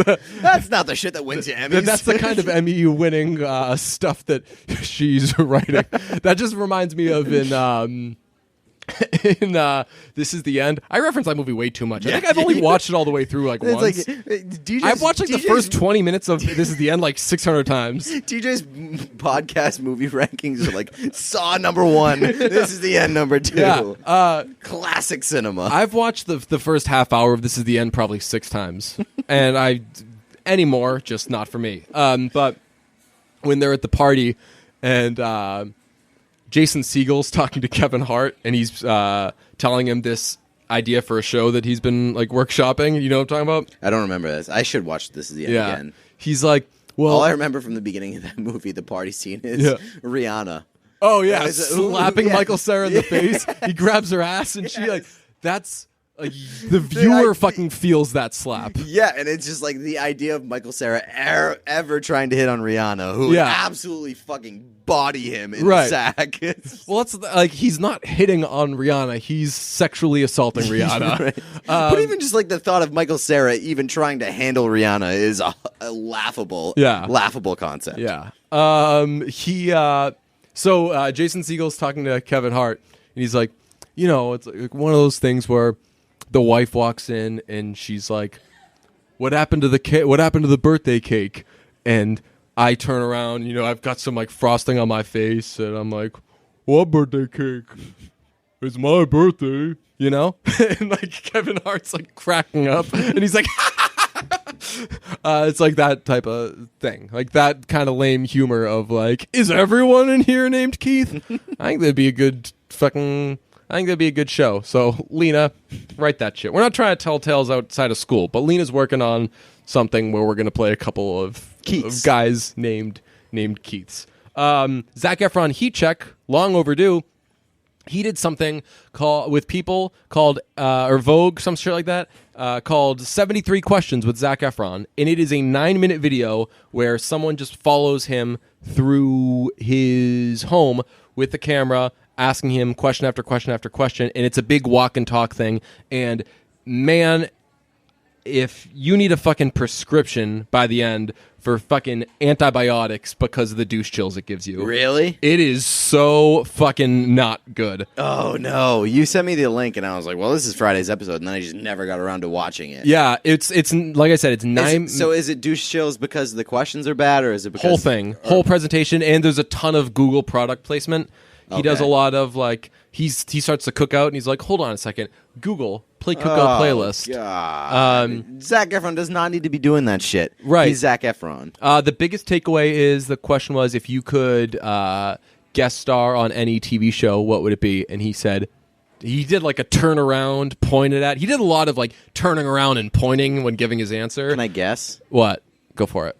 That's not the shit that wins you Emmys. that's the kind of Emmy winning stuff that she's writing. That just reminds me of in in This Is the End. I reference that movie way too much. I think I've only watched it all the way through like once. I've watched like the first 20 minutes of This Is the End like 600 times. TJ's podcast movie rankings are like Saw number 1, This Is the End number 2. Yeah, classic cinema. I've watched the first half hour of This Is the End probably 6 times, and anymore, just not for me. But when they're at the party and Jason Segel's talking to Kevin Hart and he's telling him this idea for a show that he's been like workshopping. You know what I'm talking about? I don't remember this. I should watch This Is the End again. He's like, well, all I remember from the beginning of that movie, the party scene, is Rihanna. Oh yeah, slapping Michael Cera in the face. He grabs her ass and she like that's. The viewer fucking feels that slap. Yeah, and it's just like the idea of Michael Cera ever trying to hit on Rihanna, who would absolutely fucking body him in the sack. Well, it's like he's not hitting on Rihanna; he's sexually assaulting Rihanna. Right. But even just like the thought of Michael Cera even trying to handle Rihanna is a laughable concept. Yeah. So Jason Segel's talking to Kevin Hart, and he's like, you know, it's like one of those things where the wife walks in and she's like, "What happened to the cake? What happened to the birthday cake?" And I turn around, you know, I've got some like frosting on my face, and I'm like, "What birthday cake? It's my birthday," you know. And like Kevin Hart's like cracking up, and he's like, it's like that type of thing, like that kind of lame humor of like, "Is everyone in here named Keith?" I think that'd be a good show. So, Lena, write that shit. We're not trying to tell tales outside of school, but Lena's working on something where we're going to play a couple of guys named Keiths. Zac Efron, Heat Check, long overdue. He did something with people called, or Vogue, some shit like that, called 73 Questions with Zac Efron. And it is a 9-minute video where someone just follows him through his home with the camera, asking him question after question after question, and it's a big walk and talk thing. And man, if you need a fucking prescription by the end for fucking antibiotics because of the douche chills it gives you. Really? It is so fucking not good. Oh no. You sent me the link and I was like, well, this is Friday's episode, and then I just never got around to watching it. Yeah, it's like I said, it's 9. So is it douche chills because the questions are bad, or is it because... Whole presentation, and there's a ton of Google product placement. He does a lot of like he starts to cook out and he's like, hold on a second, Google play cookout playlist. God. Zac Efron does not need to be doing that shit. Right, he's Zac Efron. The biggest takeaway is the question was, if you could guest star on any TV show, what would it be? And he said he did like a turnaround, pointed at. He did a lot of like turning around and pointing when giving his answer. Can I guess? What? Go for it.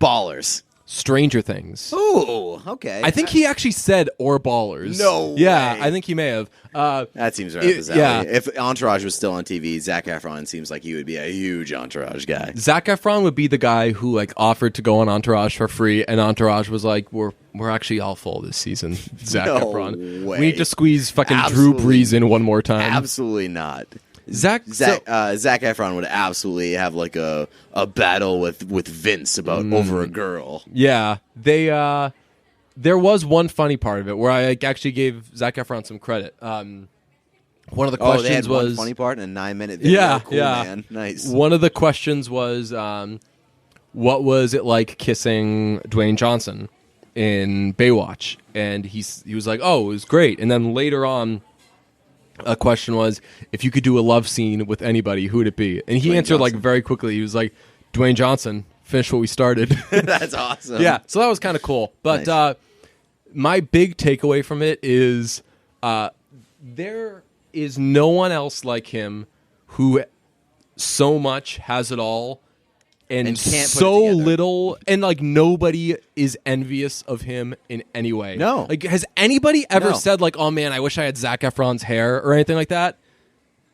Ballers. Stranger Things. Ooh, okay. I think he actually said "or Ballers." No Yeah, way. I think he may have. That seems right up his alley. Yeah. If Entourage was still on TV, Zac Efron seems like he would be a huge Entourage guy. Zac Efron would be the guy who like offered to go on Entourage for free, and Entourage was like, "We're actually all full this season." Zac Efron. Way. We need to squeeze fucking Drew Brees in one more time. Absolutely not. Zac Efron would absolutely have like a battle with Vince about over a girl. Yeah, there was one funny part of it where I actually gave Zac Efron some credit. One of the questions they had was one funny part in a 9-minute video. Yeah, cool, man. Nice. One of the questions was, what was it like kissing Dwayne Johnson in Baywatch? And he was like, oh, it was great. And then later on, a question was, if you could do a love scene with anybody, who would it be? And he answered Johnson. Like very quickly. He was like, Dwayne Johnson. Finish what we started. That's awesome. Yeah, so that was kind of cool. But nice. My big takeaway from it is there is no one else like him who so much has it all and can't so little, and like nobody is envious of him in any way. No. Like, has anybody ever said like, oh man, I wish I had Zac Efron's hair or anything like that?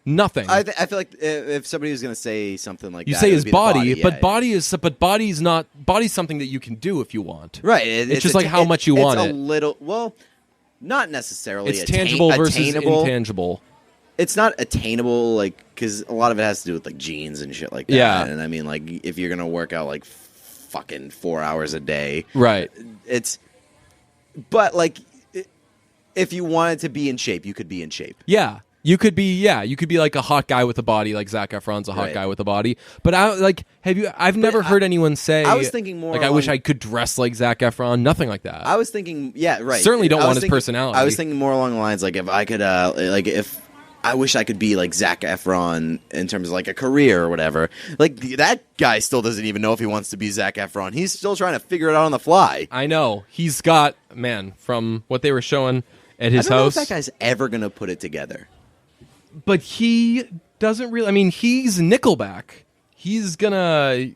Nothing. I feel like if somebody was going to say something like you that, say his body, but body's something that you can do if you want. Right. It's just like how much you want it. It's a little, well, not necessarily. It's tangible versus intangible. It's not attainable, like, because a lot of it has to do with like genes and shit like that. Yeah. And I mean, like, if you're gonna work out like fucking 4 hours a day, right? But like, if you wanted to be in shape, you could be in shape. Yeah. You could be like a hot guy with a body, like Zac Efron's a hot Right. guy with a body. But I've never heard anyone say, I was thinking more like, I wish I could dress like Zac Efron. Nothing like that. I was thinking, yeah, right. Certainly don't I want was his thinking- personality. I was thinking more along the lines, like, if I could, if I wish I could be like Zac Efron in terms of like a career or whatever. Like, that guy still doesn't even know if he wants to be Zac Efron. He's still trying to figure it out on the fly. I know. He's got, man, from what they were showing at his I don't know house. if that guy's ever going to put it together. But he doesn't really. I mean, he's Nickelback. He's gonna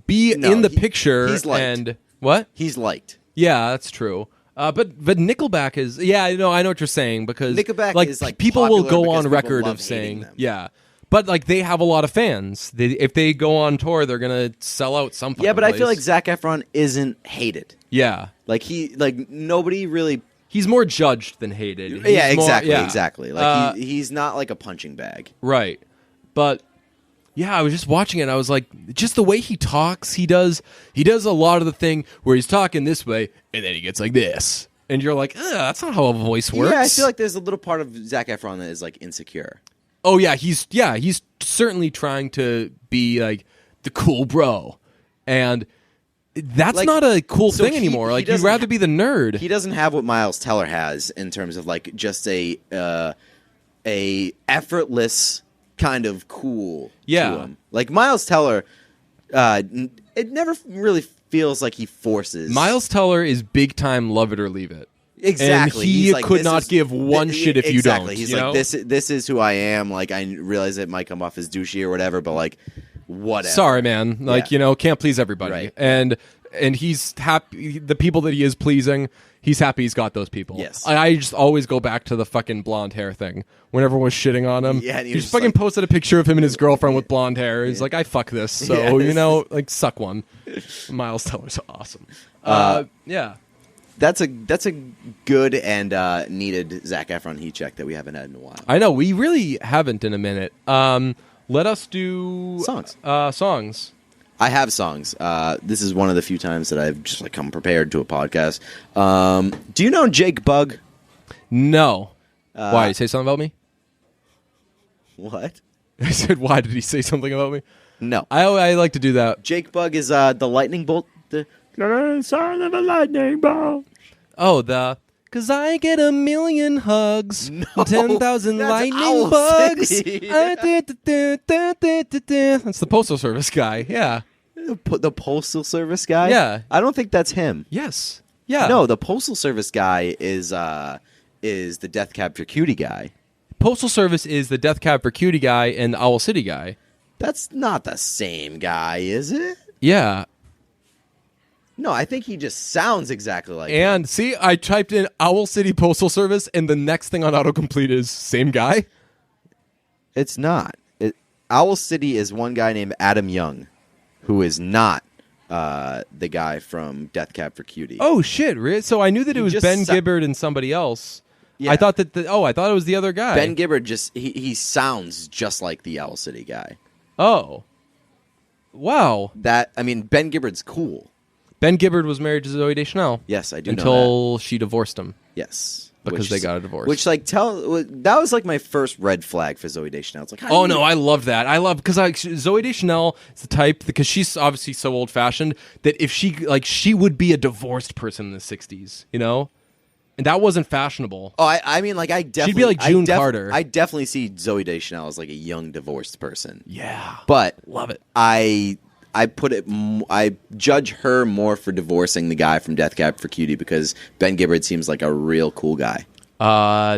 be in the picture. he's liked. And what? He's liked. Yeah, that's true. But Nickelback is. Yeah, I know what you're saying because Nickelback is, like, people will popular go because on people record love of hating saying them. yeah. But like they have a lot of fans. If they go on tour, they're gonna sell out some. Yeah, but I feel like place. Zac Efron isn't hated. Yeah, Like, nobody really. he's more judged than hated. He's Yeah, more- exactly, yeah. exactly. Like, he's not like a punching bag. Right. But yeah, I was just watching it and I was like, just the way he talks, he does a lot of the thing where he's talking this way and then he gets like this. And you're like, that's not how a voice works. Yeah, I feel like there's a little part of Zac Efron that is like insecure. Oh yeah, he's certainly trying to be like the cool bro. And that's Like, not a cool so thing he- anymore. he Like you'd doesn't rather be the nerd. He doesn't have what Miles Teller has in terms of like just a effortless kind of cool Yeah. to him. Like Miles Teller, it never really feels like he forces. Miles Teller is big time love it or leave it. Exactly. And he He's like, could this not is- give one shit if you exactly. don't. He's you like, know? this is who I am. Like, I realize it might come off as douchey or whatever, but like, whatever. Sorry, man. Like, Yeah. can't please everybody. Right. And he's happy. The people that he is pleasing, he's happy he's got those people. Yes. I just always go back to the fucking blonde hair thing. When everyone was shitting on him, Yeah, and he he was just just fucking like- posted a picture of him and his girlfriend with blonde hair. He's like, I fuck this. So, Yeah. like, suck one. Miles Teller's awesome. Yeah. That's a good and needed Zac Efron heat check that we haven't had in a while. I know. We really haven't in a minute. Let us do Songs. Songs. I have songs. This is one of the few times that I've just like come prepared to a podcast. Do you know Jake Bugg? No. Why? Did he say something about me? What? I said, why did he say something about me? No. I like to do that. Jake Bugg is the lightning bolt. Sound of a lightning bolt. Oh, Cause I get a million hugs, 10,000 that's lightning Owl bugs. City. That's the Postal Service guy. Yeah. The Postal Service guy? Yeah. I don't think that's him. Yes. Yeah. No, the Postal Service guy is the Death Cab for Cutie guy. Postal Service is the Death Cab for Cutie guy and the Owl City guy. That's not the same guy, is it? Yeah. No, I think he just sounds exactly like him. And see, I typed in Owl City Postal Service, and the next thing on autocomplete is same guy. It's not. Owl City is one guy named Adam Young, who is not the guy from Death Cab for Cutie. Oh shit! Really? So I knew that it He was just Ben sa- Gibbard and somebody else. Yeah. I thought that. I thought it was the other guy. Ben Gibbard just he sounds just like the Owl City guy. Oh. Wow. Ben Gibbard's cool. Ben Gibbard was married to Zooey Deschanel. Yes, I do know that. until she divorced him. Yes. Because they got a divorce. Which, that was like my first red flag for Zooey Deschanel. It's like, how do Oh you- no, I love that. I love because Zooey Deschanel is the type because she's obviously so old fashioned that if she would be a divorced person in the '60s, and that wasn't fashionable. Oh, I mean, like, I definitely... She'd be like June Carter. I definitely see Zooey Deschanel as like a young divorced person. Yeah, But love it. I judge her more for divorcing the guy from Death Cab for Cutie because Ben Gibbard seems like a real cool guy.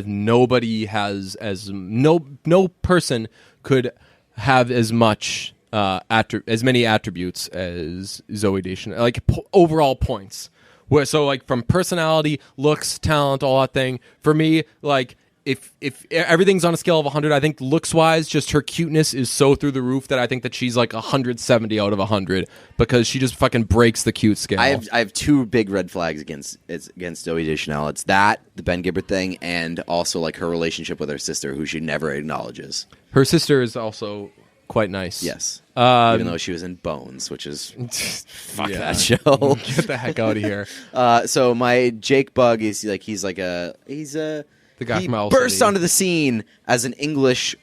Nobody has no person could have as much as many attributes as Zooey Deschanel, like overall points. So like from personality, looks, talent, all that thing. For me, like if everything's on a scale of 100, I think looks wise, just her cuteness is so through the roof that I think that she's like 170 out of 100 because she just fucking breaks the cute scale. I have two big red flags against Zooey Deschanel. It's that, the Ben Gibbard thing, and also like her relationship with her sister, who she never acknowledges. Her sister is also quite nice. Yes. Even though she was in Bones, which is fuck that show. Get the heck out of here. So my Jake Bugg is like he's a The guy he from Owl burst City. onto the scene as an English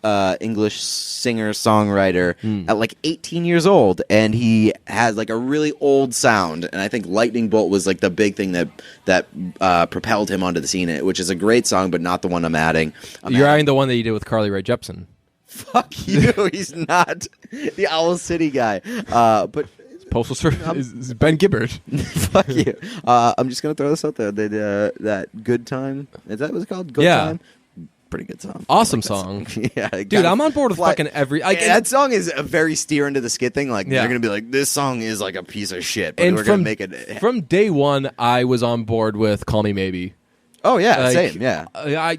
singer songwriter at like 18 years old, and he has like a really old sound. And I think Lightning Bolt was like the big thing that propelled him onto the scene, which is a great song, but not the one I'm adding. You're adding the one that you did with Carly Rae Jepsen. Fuck you. He's not the Owl City guy. But Postal Service is Ben Gibbard. fuck you. I'm just gonna throw this out there. That Good Time. Is that what it's called? Good Yeah. Time. Pretty good song. Awesome I like that song. Yeah, Dude, I'm on board with fucking every... that song is a very steer into the skid thing. Like, Yeah. they're going to be like, this song is like a piece of shit, but And we're going to make it... From day one, I was on board with Call Me Maybe. Oh, yeah, Like, same, yeah.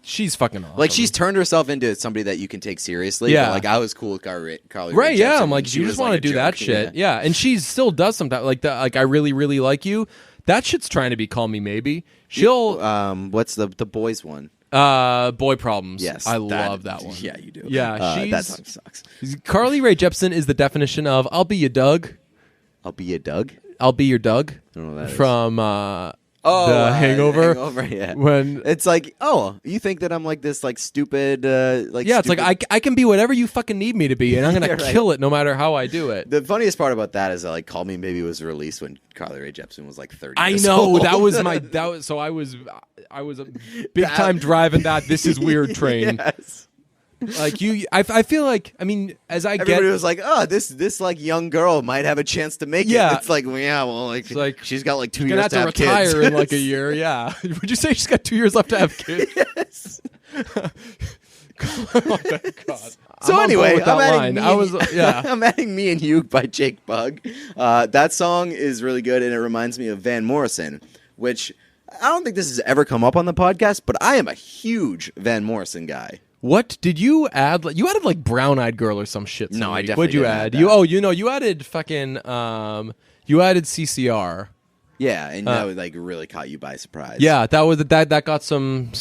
She's fucking awesome. Like, she's turned herself into somebody that you can take seriously. Yeah. But, like, I was cool with Carly Rae Right, yeah. Jepsen, I'm like, and she you was, just want to like, a do that joke, shit. Yeah. And she still does sometimes. Like, I really, really like you. That shit's trying to be Call Me Maybe. She'll... what's the boys one? Boy Problems. Yes. I love that one. Yeah, you do. Yeah, that song sucks. Carly Rae Jepsen is the definition of I'll be your Doug. I'll be a Doug? I'll be your Doug. I don't know what that is. From The Hangover. Yeah. When it's like, oh, you think that I'm like this, like stupid, like yeah, it's stupid... like I can be whatever you fucking need me to be, and I'm gonna Yeah, right. kill it no matter how I do it. The funniest part about that is that like Call Me Maybe was released when Carly Rae Jepsen was like 30. I years know old. that was so I was a big time driving that This Is Weird train. Yes. Like I feel like as I Everybody get was like, oh, this like young girl might have a chance to make Yeah. it. It's like, well, yeah, well, like she's she's got like 2 gonna years have to have retire kids. in like a year. Yeah, would you say she's got 2 years left to have kids? Yes. Oh my God. So I'm on anyway, board with that line. yeah. I'm adding Me and You by Jake Bugg. That song is really good, and it reminds me of Van Morrison, which I don't think this has ever come up on the podcast, but I am a huge Van Morrison guy. What did you add? You added like Brown Eyed Girl or some shit. No, I week. definitely What'd you didn't add? add that. You added fucking you added CCR. Yeah, and that would like really caught you by surprise. Yeah, that got some.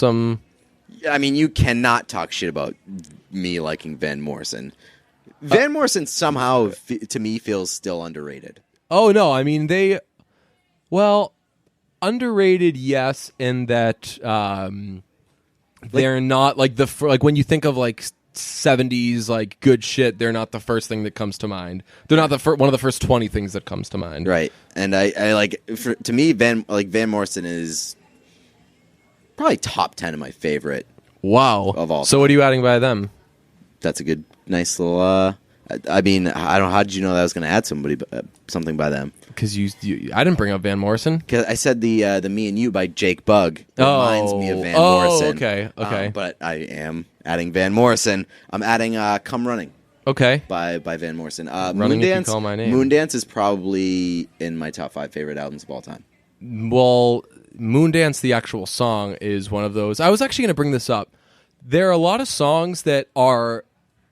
I mean, you cannot talk shit about me liking Van Morrison. Van Morrison somehow, to me, feels still underrated. Oh no, I mean underrated, yes, in that they're not like like when you think of like 70s like good shit, they're not the first thing that comes to mind. They're not one of the first 20 things that comes to mind. Right, and I like to me Van Morrison is probably top 10 of my favorite. Wow. Of all So what are you adding by them? That's a good, nice little. I mean, I don't. How did you know that I was going to add something by them? Because I didn't bring up Van Morrison. Because I said the Me and You by Jake Bugg reminds me of Van Morrison. Okay. But I am adding Van Morrison. I'm adding Come Running. Okay. By Van Morrison. Running If You Call My Name. Moondance is probably in my top 5 favorite albums of all time. Well, Moondance, the actual song, is one of those. I was actually going to bring this up. There are a lot of songs that are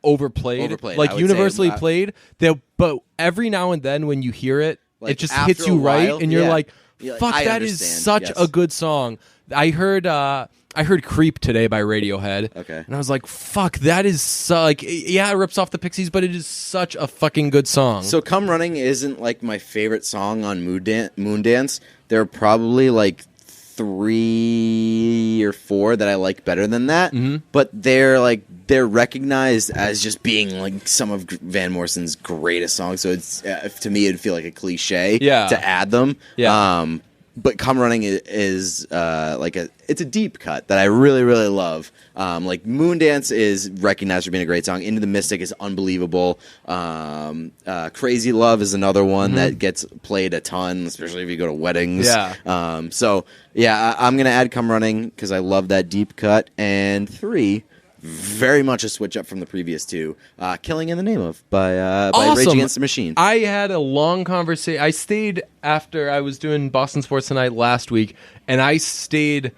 overplayed. Like universally played. But every now and then when you hear it, like it just hits you right, and you're like, "Fuck, that is such a good song." I heard "Creep" today by Radiohead. Okay, and I was like, "Fuck, that is it rips off the Pixies, but it is such a fucking good song." So "Come Running" isn't like my favorite song on Moondance. There are probably like 3 or 4 that I like better than that, but they're recognized as just being like some of Van Morrison's greatest songs. So it's to me it'd feel like a cliche to add them. Yeah. But "Come Running" is it's a deep cut that I really, really love. Like Moondance is recognized for being a great song. Into the Mystic is unbelievable. Crazy Love is another one that gets played a ton, especially if you go to weddings. Yeah. I'm gonna add "Come Running" because I love that deep cut. And 3, very much a switch up from the previous 2. "Killing in the Name of" by Rage Against the Machine. I had a long conversation. I stayed after I was doing Boston Sports Tonight last week, and I stayed.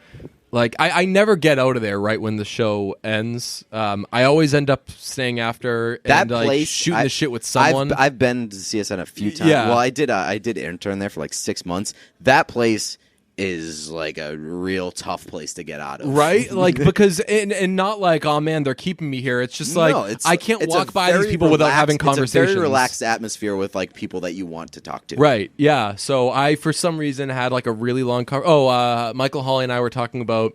Like, I never get out of there right when the show ends. I always end up staying after and like shooting the shit with someone. I've been to CSN a few times. Yeah. Well, I did intern there for like 6 months. That place is like a real tough place to get out of. Right? Like, because, and not like, oh man, they're keeping me here. It's just like, I can't walk by these people without having conversations. It's a very relaxed atmosphere with like people that you want to talk to. Right. Yeah. So I, for some reason, had like a really long Michael Hawley and I were talking about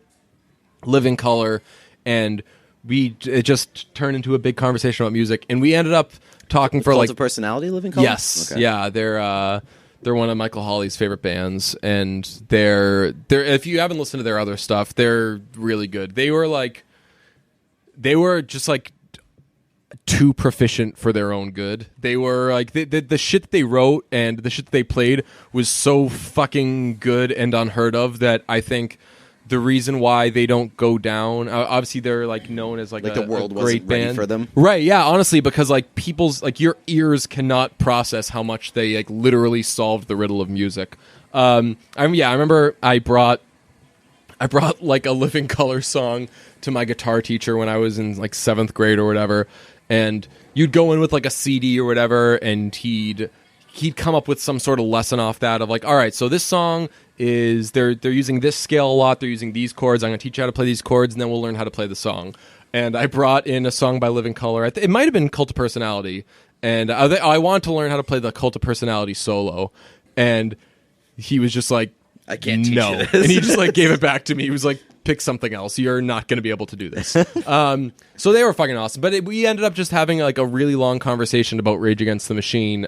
Living Color, and it just turned into a big conversation about music, and we ended up talking for Cult of Personality, Living Color? Yes. Okay. Yeah. They're one of Michael Hawley's favorite bands, and they're if you haven't listened to their other stuff, they're really good. They were just like too proficient for their own good. They were like the shit that they wrote and the shit that they played was so fucking good and unheard of that I think the reason why they don't go down, obviously they're like known as like the world a wasn't great ready band for them. Right, yeah, honestly, because like people's like your ears cannot process how much they like literally solved the riddle of music. I remember I brought like a Living Color song to my guitar teacher when I was in like 7th grade or whatever, and you'd go in with like a CD or whatever, and he'd come up with some sort of lesson off that of like, all right, so this song is they're using this scale a lot, they're using these chords, I'm going to teach you how to play these chords, and then we'll learn how to play the song. And I brought in a song by Living Color. It might have been Cult of Personality, and I wanted to learn how to play the Cult of Personality solo, and he was just like, I can't teach you this. And he just like gave it back to me. He was like, pick something else. You're not going to be able to do this. So they were fucking awesome. But we ended up just having like a really long conversation about Rage Against the Machine.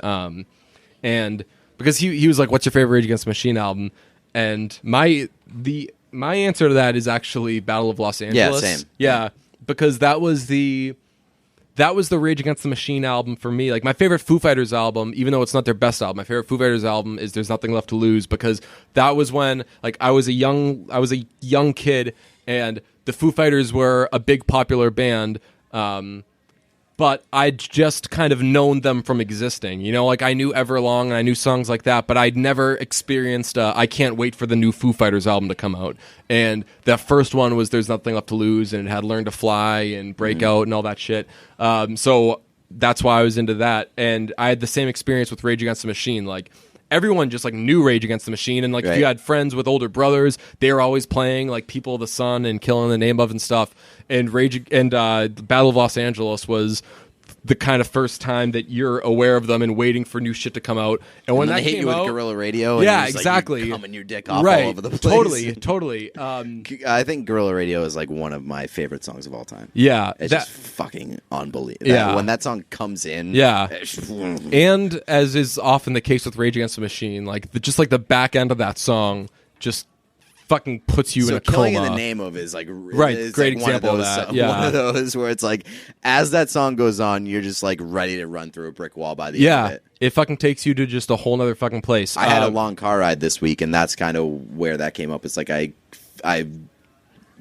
And because he was like, what's your favorite Rage Against the Machine album? And my answer to that is actually Battle of Los Angeles. Yeah, same. Yeah, because that was the Rage Against the Machine album for me. Like my favorite Foo Fighters album, even though it's not their best album, my favorite Foo Fighters album is There's Nothing Left to Lose, because that was when like I was a young kid and the Foo Fighters were a big popular band. But I'd just kind of known them from existing. You know, like I knew Everlong and I knew songs like that, but I'd never experienced I Can't Wait for the new Foo Fighters album to come out. And that first one was There's Nothing Left to Lose, and it had Learn to Fly and Breakout and all that shit. So that's why I was into that. And I had the same experience with Rage Against the Machine. Like, everyone just like knew Rage Against the Machine, and like if you had friends with older brothers, they were always playing like People of the Sun and Killing the Name of and stuff. And Battle of Los Angeles was the kind of first time that you're aware of them and waiting for new shit to come out. And when that hit came you out, with Guerrilla Radio, yeah, and exactly, like, coming your dick off all over the place. Totally. I think Guerrilla Radio is like one of my favorite songs of all time. Yeah, it's just fucking unbelievable. Yeah, when that song comes in. Yeah, and as is often the case with Rage Against the Machine, like just like the back end of that song just fucking puts you in a coma. Killing in the Name of is like great like example of those, of that. Yeah, one of those where it's like as that song goes on, you're just like ready to run through a brick wall by the end of it. It fucking takes you to just a whole nother fucking place. I had a long car ride this week, and that's kind of where that came up. It's like I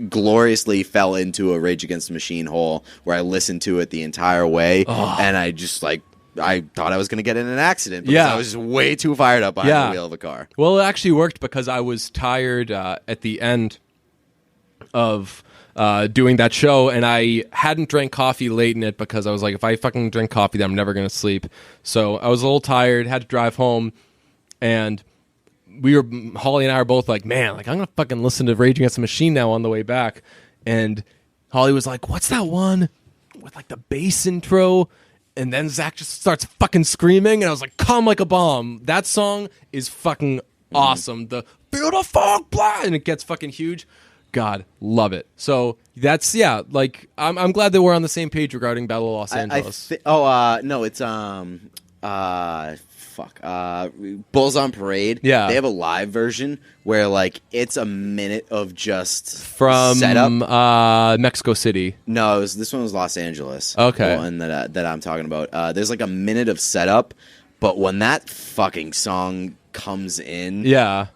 gloriously fell into a Rage Against the Machine hole where I listened to it the entire way, and I just like. I thought I was going to get in an accident because I was just way too fired up behind the wheel of the car. Well, it actually worked because I was tired at the end of doing that show, and I hadn't drank coffee late in it because I was like, if I fucking drink coffee, then I'm never going to sleep. So I was a little tired, had to drive home, and Holly and I were both like, man, like I'm going to fucking listen to Rage Against the Machine now on the way back. And Holly was like, what's that one with like the bass intro? And then Zach just starts fucking screaming, and I was like, calm like a bomb. That song is fucking awesome. The Feel the Funk, blah, and it gets fucking huge. God, love it. So that's, like, I'm glad that we're on the same page regarding Battle of Los Angeles. No, it's, Bulls on Parade. Yeah. They have a live version where, like, it's a minute of just from setup. Mexico City. No, this one was Los Angeles. Okay. The one that I'm talking about. There's, like, a minute of setup, but when that fucking song comes in... Yeah.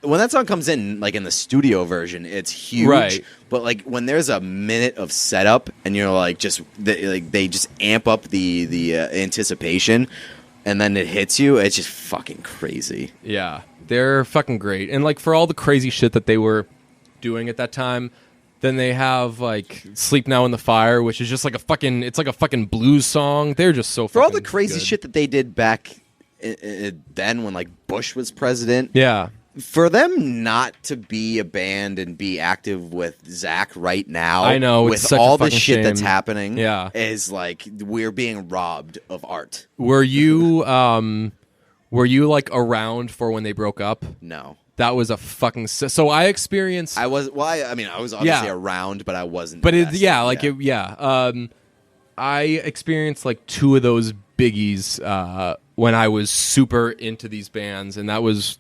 When that song comes in, like, in the studio version, it's huge. Right. But, like, when there's a minute of setup and you're, like, they just amp up the anticipation... And then it hits you, it's just fucking crazy. Yeah, they're fucking great. And, like, for all the crazy shit that they were doing at that time, then they have, like, Sleep Now in the Fire, which is just like it's like a fucking blues song. They're just so fucking For all the crazy good. shit that they did back then when, like, Bush was president. Yeah. For them not to be a band and be active with Zac right now, I know, it's with such a all the fucking shit that's shame. happening, Yeah. is like we're being robbed of art. Were you like around for when they broke up? No, That was a fucking. So I experienced. I was. Well, I mean, I was obviously around, but I wasn't. But invested. I experienced like two of those biggies when I was super into these bands, and that was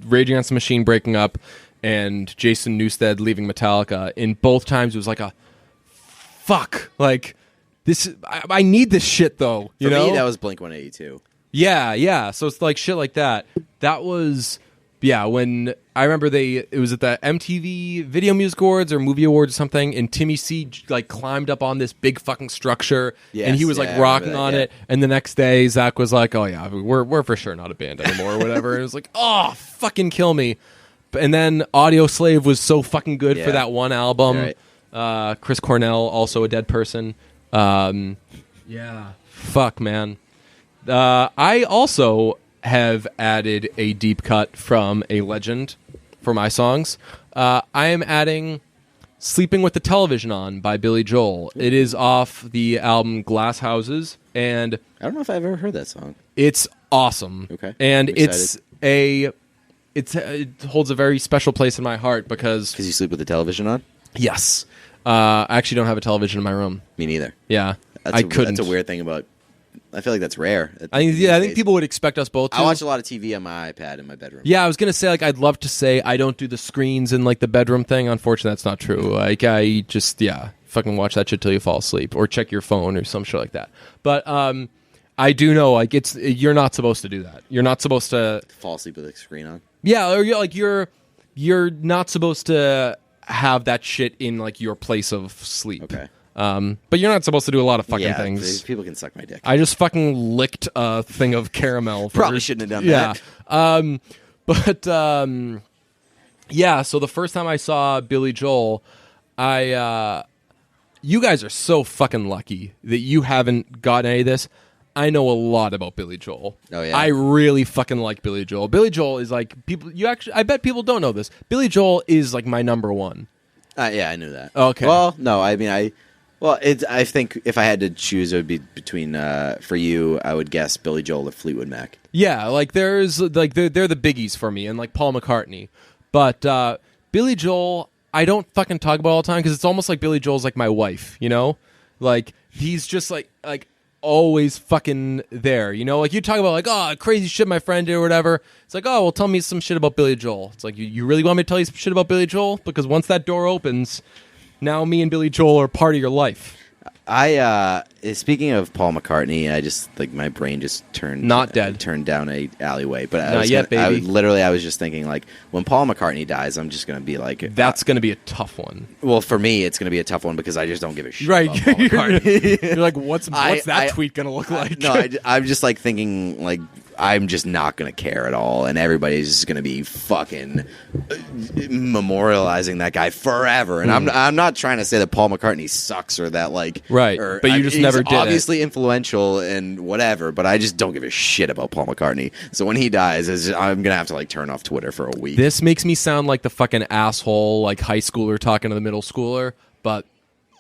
Rage Against the Machine breaking up and Jason Newsted leaving Metallica. In both times, it was like a fuck. Like this, I need this shit though. You For know, me, that was Blink-182. Yeah. So it's like shit like that. That was. Yeah, when I remember it was at the MTV Video Music Awards or Movie Awards or something, and Timmy C like climbed up on this big fucking structure, and he was like rocking on it. And the next day, Zac was like, "Oh yeah, we're for sure not a band anymore," or whatever. And it was like, "Oh, fucking kill me." And then Audio Slave was so fucking good for that one album. Right. Chris Cornell, also a dead person. Fuck, man. I also have added a deep cut from a legend for my songs. I am adding Sleeping with the Television On by Billy Joel. It is off the album Glass Houses, and I don't know if I've ever heard that song. it's awesome. Okay. And I'm excited. it holds a very special place in my heart because Because you sleep with the television on? yes, I actually don't have a television in my room. Me neither. Yeah, That's I couldn't. That's a weird thing about. I feel like that's rare. I think people would expect us both to. I watch a lot of TV on my iPad in my bedroom. Yeah, I was gonna say like I'd love to say I don't do the screens in like the bedroom thing. Unfortunately, that's not true. Like I just fucking watch that shit till you fall asleep or check your phone or some shit like that. But I do know like you're not supposed to do that. You're not supposed to Fall asleep with the screen on. Yeah, or you're not supposed to have that shit in like your place of sleep. Okay. But you're not supposed to do a lot of fucking things. People can suck my dick. I just fucking licked a thing of caramel. Probably shouldn't have done that. So the first time I saw Billy Joel, you guys are so fucking lucky that you haven't gotten any of this. I know a lot about Billy Joel. Oh, yeah? I really fucking like Billy Joel. Billy Joel is like I bet people don't know this. Billy Joel is like my number one. Yeah, I knew that. Okay. Well, no, I mean, I think if I had to choose, it would be between, for you, I would guess Billy Joel or Fleetwood Mac. Yeah, like there's like they're the biggies for me, and like Paul McCartney. But Billy Joel, I don't fucking talk about all the time because it's almost like Billy Joel's like my wife, you know? Like he's just like always fucking there, you know? Like you talk about like, oh, crazy shit my friend did or whatever. It's like, oh, well, tell me some shit about Billy Joel. It's like, you really want me to tell you some shit about Billy Joel? Because once that door opens, now me and Billy Joel are part of your life. Speaking of Paul McCartney, I just like my brain just turned down a alleyway. But I was just thinking like when Paul McCartney dies, I'm just gonna be like that's gonna be a tough one. Well, for me, it's gonna be a tough one because I just don't give a shit. Right, About Paul McCartney. You're like, what's that tweet gonna look like? I'm just like thinking like I'm just not gonna care at all, and everybody's just gonna be fucking memorializing that guy forever. And I'm not trying to say that Paul McCartney sucks or that like right, but you just never did. Obviously influential and whatever, but I just don't give a shit about Paul McCartney. So when he dies, I'm gonna have to like turn off Twitter for a week. This makes me sound like the fucking asshole, like high schooler talking to the middle schooler, but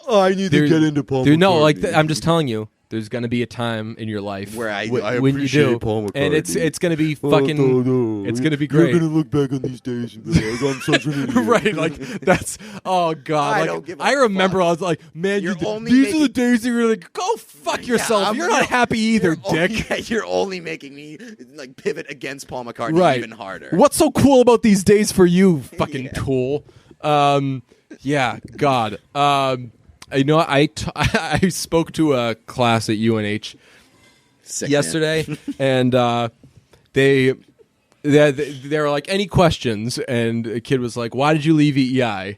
I need to get into Paul McCartney. No, like I'm just telling you. There's gonna be a time in your life where I when you do, Paul McCartney. and it's gonna be fucking. It's gonna be great. You're gonna look back on these days and be like, I'm such an idiot. Right? Like that's. Oh god! I remember I was like, man, these are the days that you're like, go fuck yourself. You're not happy either, dick. You're only making me like pivot against Paul McCartney even harder. What's so cool about these days for you, fucking tool? Yeah, God. You know, I spoke to a class at UNH yesterday, and they were like, any questions? And a kid was like, why did you leave EEI?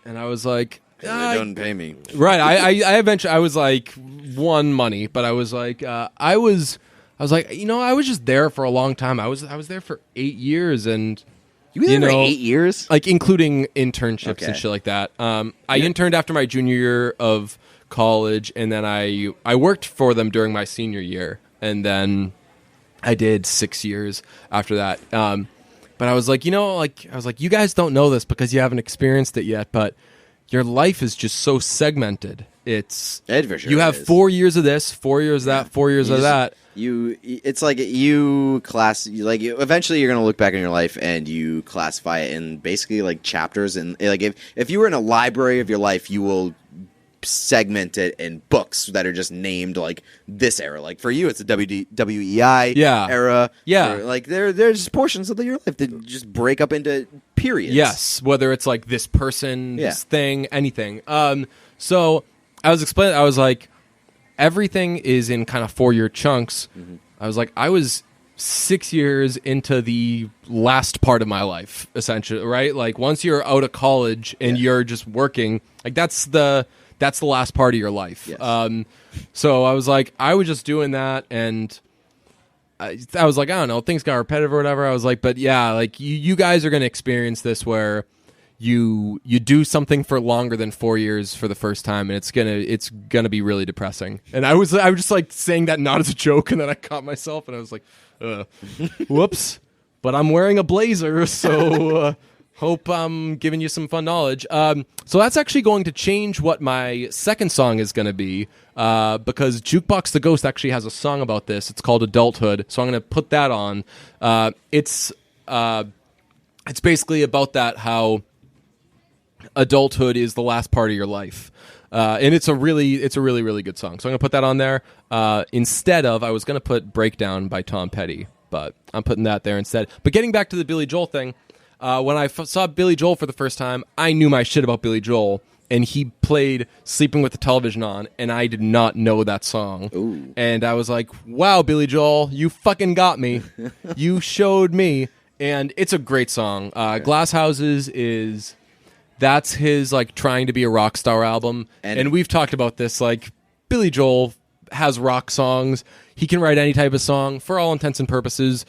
And I was like, they don't pay me. Right. I eventually, I was like, one, money, but I was like, I was like, you know, I was just there for a long time. I was there for 8 years, and you were there for 8 years, like including internships and shit like that. I interned after my junior year of college, and then I worked for them during my senior year, and then I did 6 years after that. But I was like, you guys don't know this because you haven't experienced it yet, but your life is just so segmented. You have 4 years of this, 4 years of that, 4 years of that. It's like eventually you're going to look back on your life and you classify it in basically like chapters. And like if you were in a library of your life, you will segment it in books that are just named like this era. Like for you, it's the WEI era. Yeah. Like there's portions of your life that just break up into periods. Yes. Whether it's like this person, this thing, anything. So I was explaining, I was like, everything is in kind of 4-year chunks. Mm-hmm. I was like, I was 6 years into the last part of my life, essentially, right? Like once you're out of college and you're just working, like that's the last part of your life. Yes. So I was like, I was just doing that, and I was like, I don't know, things got repetitive or whatever. I was like, but yeah, like you guys are going to experience this where you do something for longer than 4 years for the first time, and it's gonna be really depressing. And I was just like saying that not as a joke, and then I caught myself, and I was like, whoops. But I'm wearing a blazer, so hope I'm giving you some fun knowledge. So that's actually going to change what my second song is going to be, because Jukebox the Ghost actually has a song about this. It's called Adulthood, so I'm going to put that on. It's basically about that, how adulthood is the last part of your life. And it's a really, really good song. So I'm going to put that on there. Instead of, I was going to put Breakdown by Tom Petty, but I'm putting that there instead. But getting back to the Billy Joel thing, when I saw Billy Joel for the first time, I knew my shit about Billy Joel, and he played Sleeping with the Television On, and I did not know that song. Ooh. And I was like, wow, Billy Joel, you fucking got me. You showed me. And it's a great song. Glass Houses that's his like trying to be a rock star album. And we've talked about this, like Billy Joel has rock songs. He can write any type of song for all intents and purposes.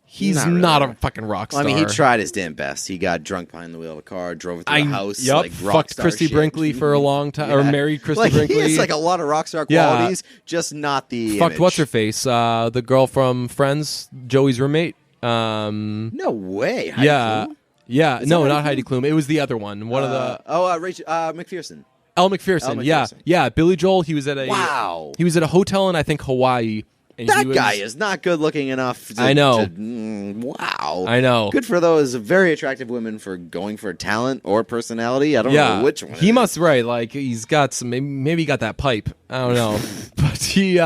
He's not a fucking rock star. Well, I mean, he tried his damn best. He got drunk behind the wheel of a car, drove it to a house. Yep, like rock fucked star Christy shit. Brinkley for a long time, or married Christy Brinkley. He has like a lot of rock star qualities, just not the fucked image. what's her face, the girl from Friends, Joey's roommate. No way. Heidi Klum? Yeah, no, not Heidi Klum. It was the other one. One of the Rachel McPherson. Elle McPherson. Yeah. Billy Joel. He was at a hotel in I think Hawaii. And that guy is not good looking enough. I know. Wow. I know. Good for those very attractive women for going for talent or personality. I don't know which one. He must like he's got some. Maybe he got that pipe. I don't know. But he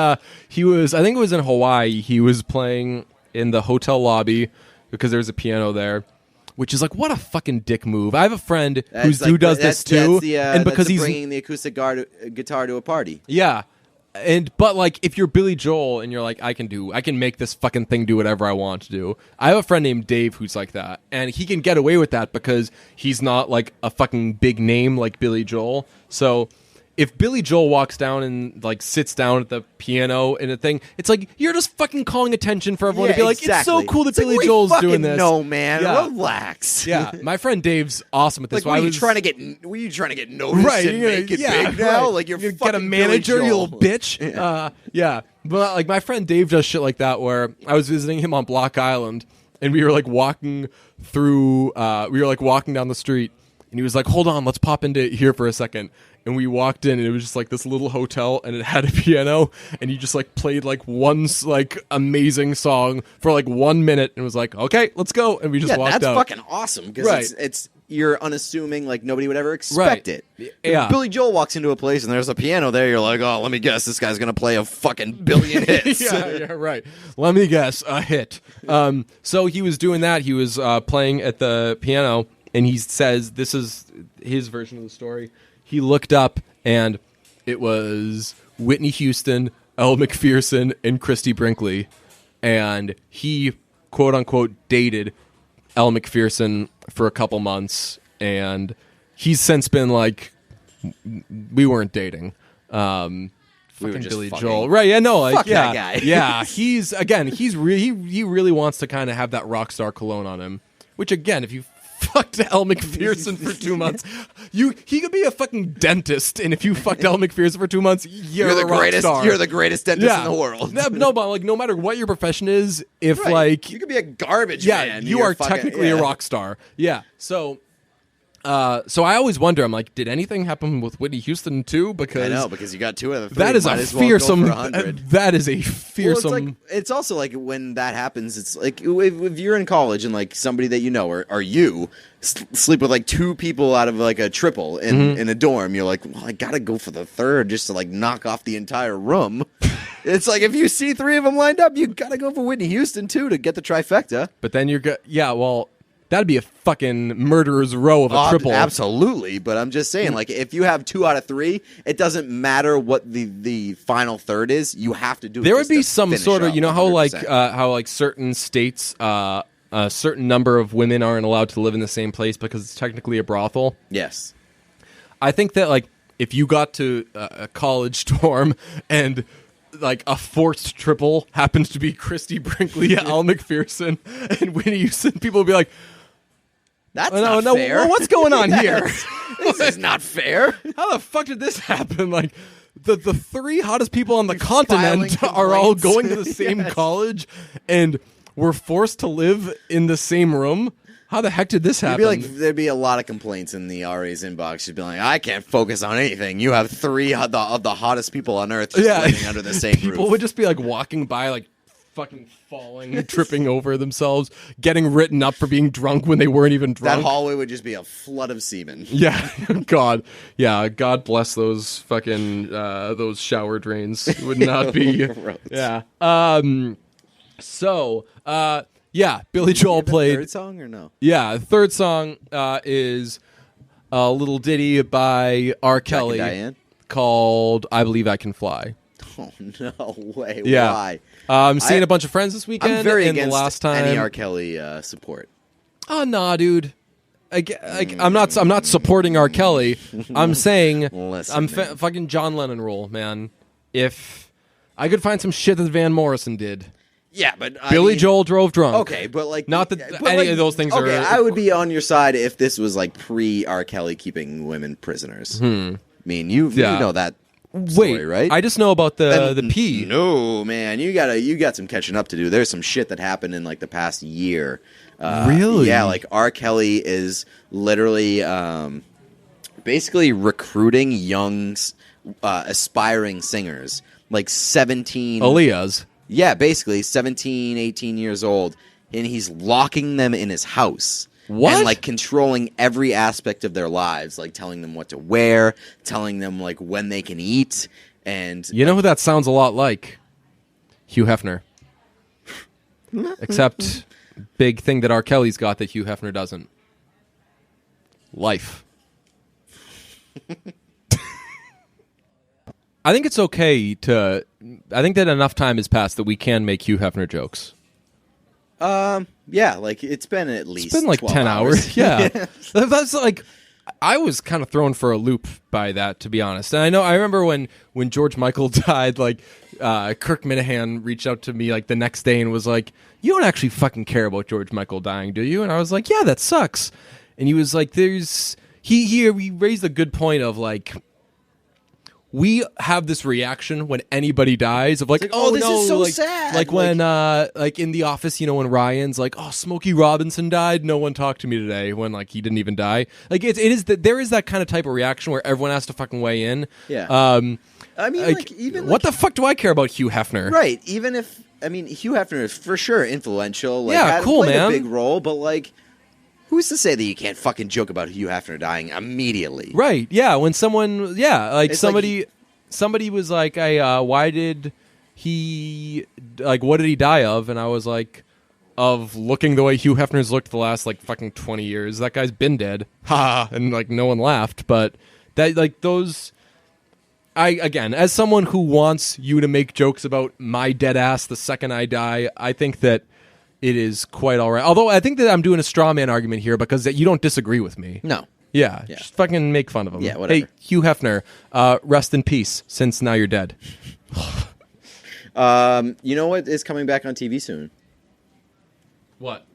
was. I think it was in Hawaii. He was playing in the hotel lobby because there's a piano there. Which is like, what a fucking dick move. I have a friend who does this too, and because he's bringing the acoustic guitar to a party. Yeah, but like, if you're Billy Joel and you're like, I can make this fucking thing do whatever I want to do. I have a friend named Dave who's like that, and he can get away with that because he's not like a fucking big name like Billy Joel. So if Billy Joel walks down and like sits down at the piano and a thing, it's like you're just fucking calling attention for everyone to be like, it's so cool that Billy Joel's doing this. No, man, relax. Yeah, my friend Dave's awesome at this. Like, were you trying to get noticed? Right, and make it big now? Like you're get a manager, you little bitch. Yeah, but like my friend Dave does shit like that. Where I was visiting him on Block Island, and we were like walking through. We were like walking down the street, and he was like, "Hold on, let's pop into here for a second." And we walked in, and it was just like this little hotel, and it had a piano, and he just like played like one like amazing song for like 1 minute, and was like, "Okay, let's go," and we just walked out. That's fucking awesome because it's you're unassuming, like nobody would ever expect it. Yeah, if Billy Joel walks into a place and there's a piano there, you're like, "Oh, let me guess, this guy's gonna play a fucking billion hits." yeah, right. Let me guess, a hit. So he was doing that. He was playing at the piano, and he says, "This is his version of the story." He looked up, and it was Whitney Houston, Elle McPherson, and Christy Brinkley. And he, quote-unquote, dated Elle McPherson for a couple months. And he's since been like, we weren't dating. We were just Billy fucking. Joel. Right, yeah, no, like, Fuck that guy. Yeah, he really wants to kind of have that rock star cologne on him. Which, again, if you fucked Elle McPherson for 2 months, he could be a fucking dentist, and if you fucked Elle McPherson for 2 months, you're the a rock greatest. star. You're the greatest dentist in the world. No, but like no matter what your profession is, if like you could be a garbage yeah, man. you are technically a rock star. Yeah, so I always wonder. I'm like, did anything happen with Whitney Houston too? Because I know, because you got 2 of the 3. that is Might a as well go fearsome. for 100. That is a fearsome. Well, it's also like when that happens, it's like if you're in college and like somebody that you know or you sleep with like 2 people out of like a triple in a dorm, you're like, well, I gotta go for the 3rd just to like knock off the entire room. It's like if you see 3 of them lined up, you gotta go for Whitney Houston too to get the trifecta. But then well, that'd be a fucking murderer's row of a triple. Absolutely, but I'm just saying, like, if you have 2 out of 3, it doesn't matter what the final third is. You have to do it. There would be some sort of, you know, how 100%. certain states, a certain number of women aren't allowed to live in the same place because it's technically a brothel. Yes. I think that like if you got to a college dorm and like a forced triple happens to be Christy Brinkley, Elle McPherson, and Whitney Houston, people would be like, That's not fair. Well, what's going on here? This is not fair. How the fuck did this happen? Like, the 3 hottest people on the continent filing are all complaints. going to the same Yes. college, and we're forced to live in the same room? How the heck did this happen? There'd be a lot of complaints in the RA's inbox. She'd be like, I can't focus on anything. You have 3 of the hottest people on earth just living under the same People roof. would just be like walking by, like fucking falling, tripping over themselves, getting written up for being drunk when they weren't even drunk. That hallway would just be a flood of semen. Yeah, God. Yeah, God bless those fucking those shower drains. It would not be. Gross. Yeah. Yeah, Billy Joel played. Third song or no? Yeah, third song is a little ditty by R. Kelly Diane? called "I Believe I Can Fly." Oh no way! Yeah. Why? I'm seeing a bunch of friends this weekend. I'm very and against the last time, any R. Kelly support. Oh nah, dude. I'm not supporting R. Kelly. I'm saying Listen, man. fucking John Lennon rule, man. If I could find some shit that Van Morrison did. Yeah, but Billy Joel drove drunk. Okay, but like Not that any of those things okay, are. I would be on your side if this was like pre R. Kelly keeping women prisoners. I mean, you know that story, Wait, right? I just know about the pee. No, man, you got some catching up to do. There's some shit that happened in like the past year. Really? Yeah, like R. Kelly is literally basically recruiting young, aspiring singers, like 17. Aaliyah's. Yeah, basically 17, 18 years old, and he's locking them in his house. What? And like controlling every aspect of their lives, like telling them what to wear, telling them like when they can eat, and You know who that sounds a lot like? Hugh Hefner. Except big thing that R. Kelly's got that Hugh Hefner doesn't. Life. I think it's okay to... I think that enough time has passed that we can make Hugh Hefner jokes. yeah, like it's been at least It's been like 12 10 hours. Yeah. That's like... I was kind of thrown for a loop by that, to be honest. And I remember when George Michael died, like, Kirk Minahan reached out to me like the next day and was like, "You don't actually fucking care about George Michael dying, do you?" And I was like, "Yeah, that sucks." And he was like, he raised a good point of like, we have this reaction when anybody dies of like, oh this no, is so like, sad. like when like in The Office, you know, when Ryan's like, oh, Smokey Robinson died, no one talked to me today, when like he didn't even die. Like it is that there is that kind of type of reaction where everyone has to fucking weigh in. Yeah. I mean, Like, like even what like, the fuck do I care about Hugh Hefner? right? Even if Hugh Hefner is for sure influential. Like, Yeah, cool, played man. a big role, but like, who's to say that you can't fucking joke about Hugh Hefner dying immediately? Right? Yeah. When someone, like It's somebody was like, why did he, like, what did he die of? And I was like, of looking the way Hugh Hefner's looked the last, like, fucking 20 years. That guy's been dead. Ha! And, like, no one laughed. But, that, like, those... again, as someone who wants you to make jokes about my dead ass the second I die, I think that it is quite all right. Although, I think that I'm doing a straw man argument here because you don't disagree with me. No. Yeah, just fucking make fun of him. Yeah, whatever. Hey, Hugh Hefner, rest in peace, since now you're dead. You know what is coming back on TV soon? What?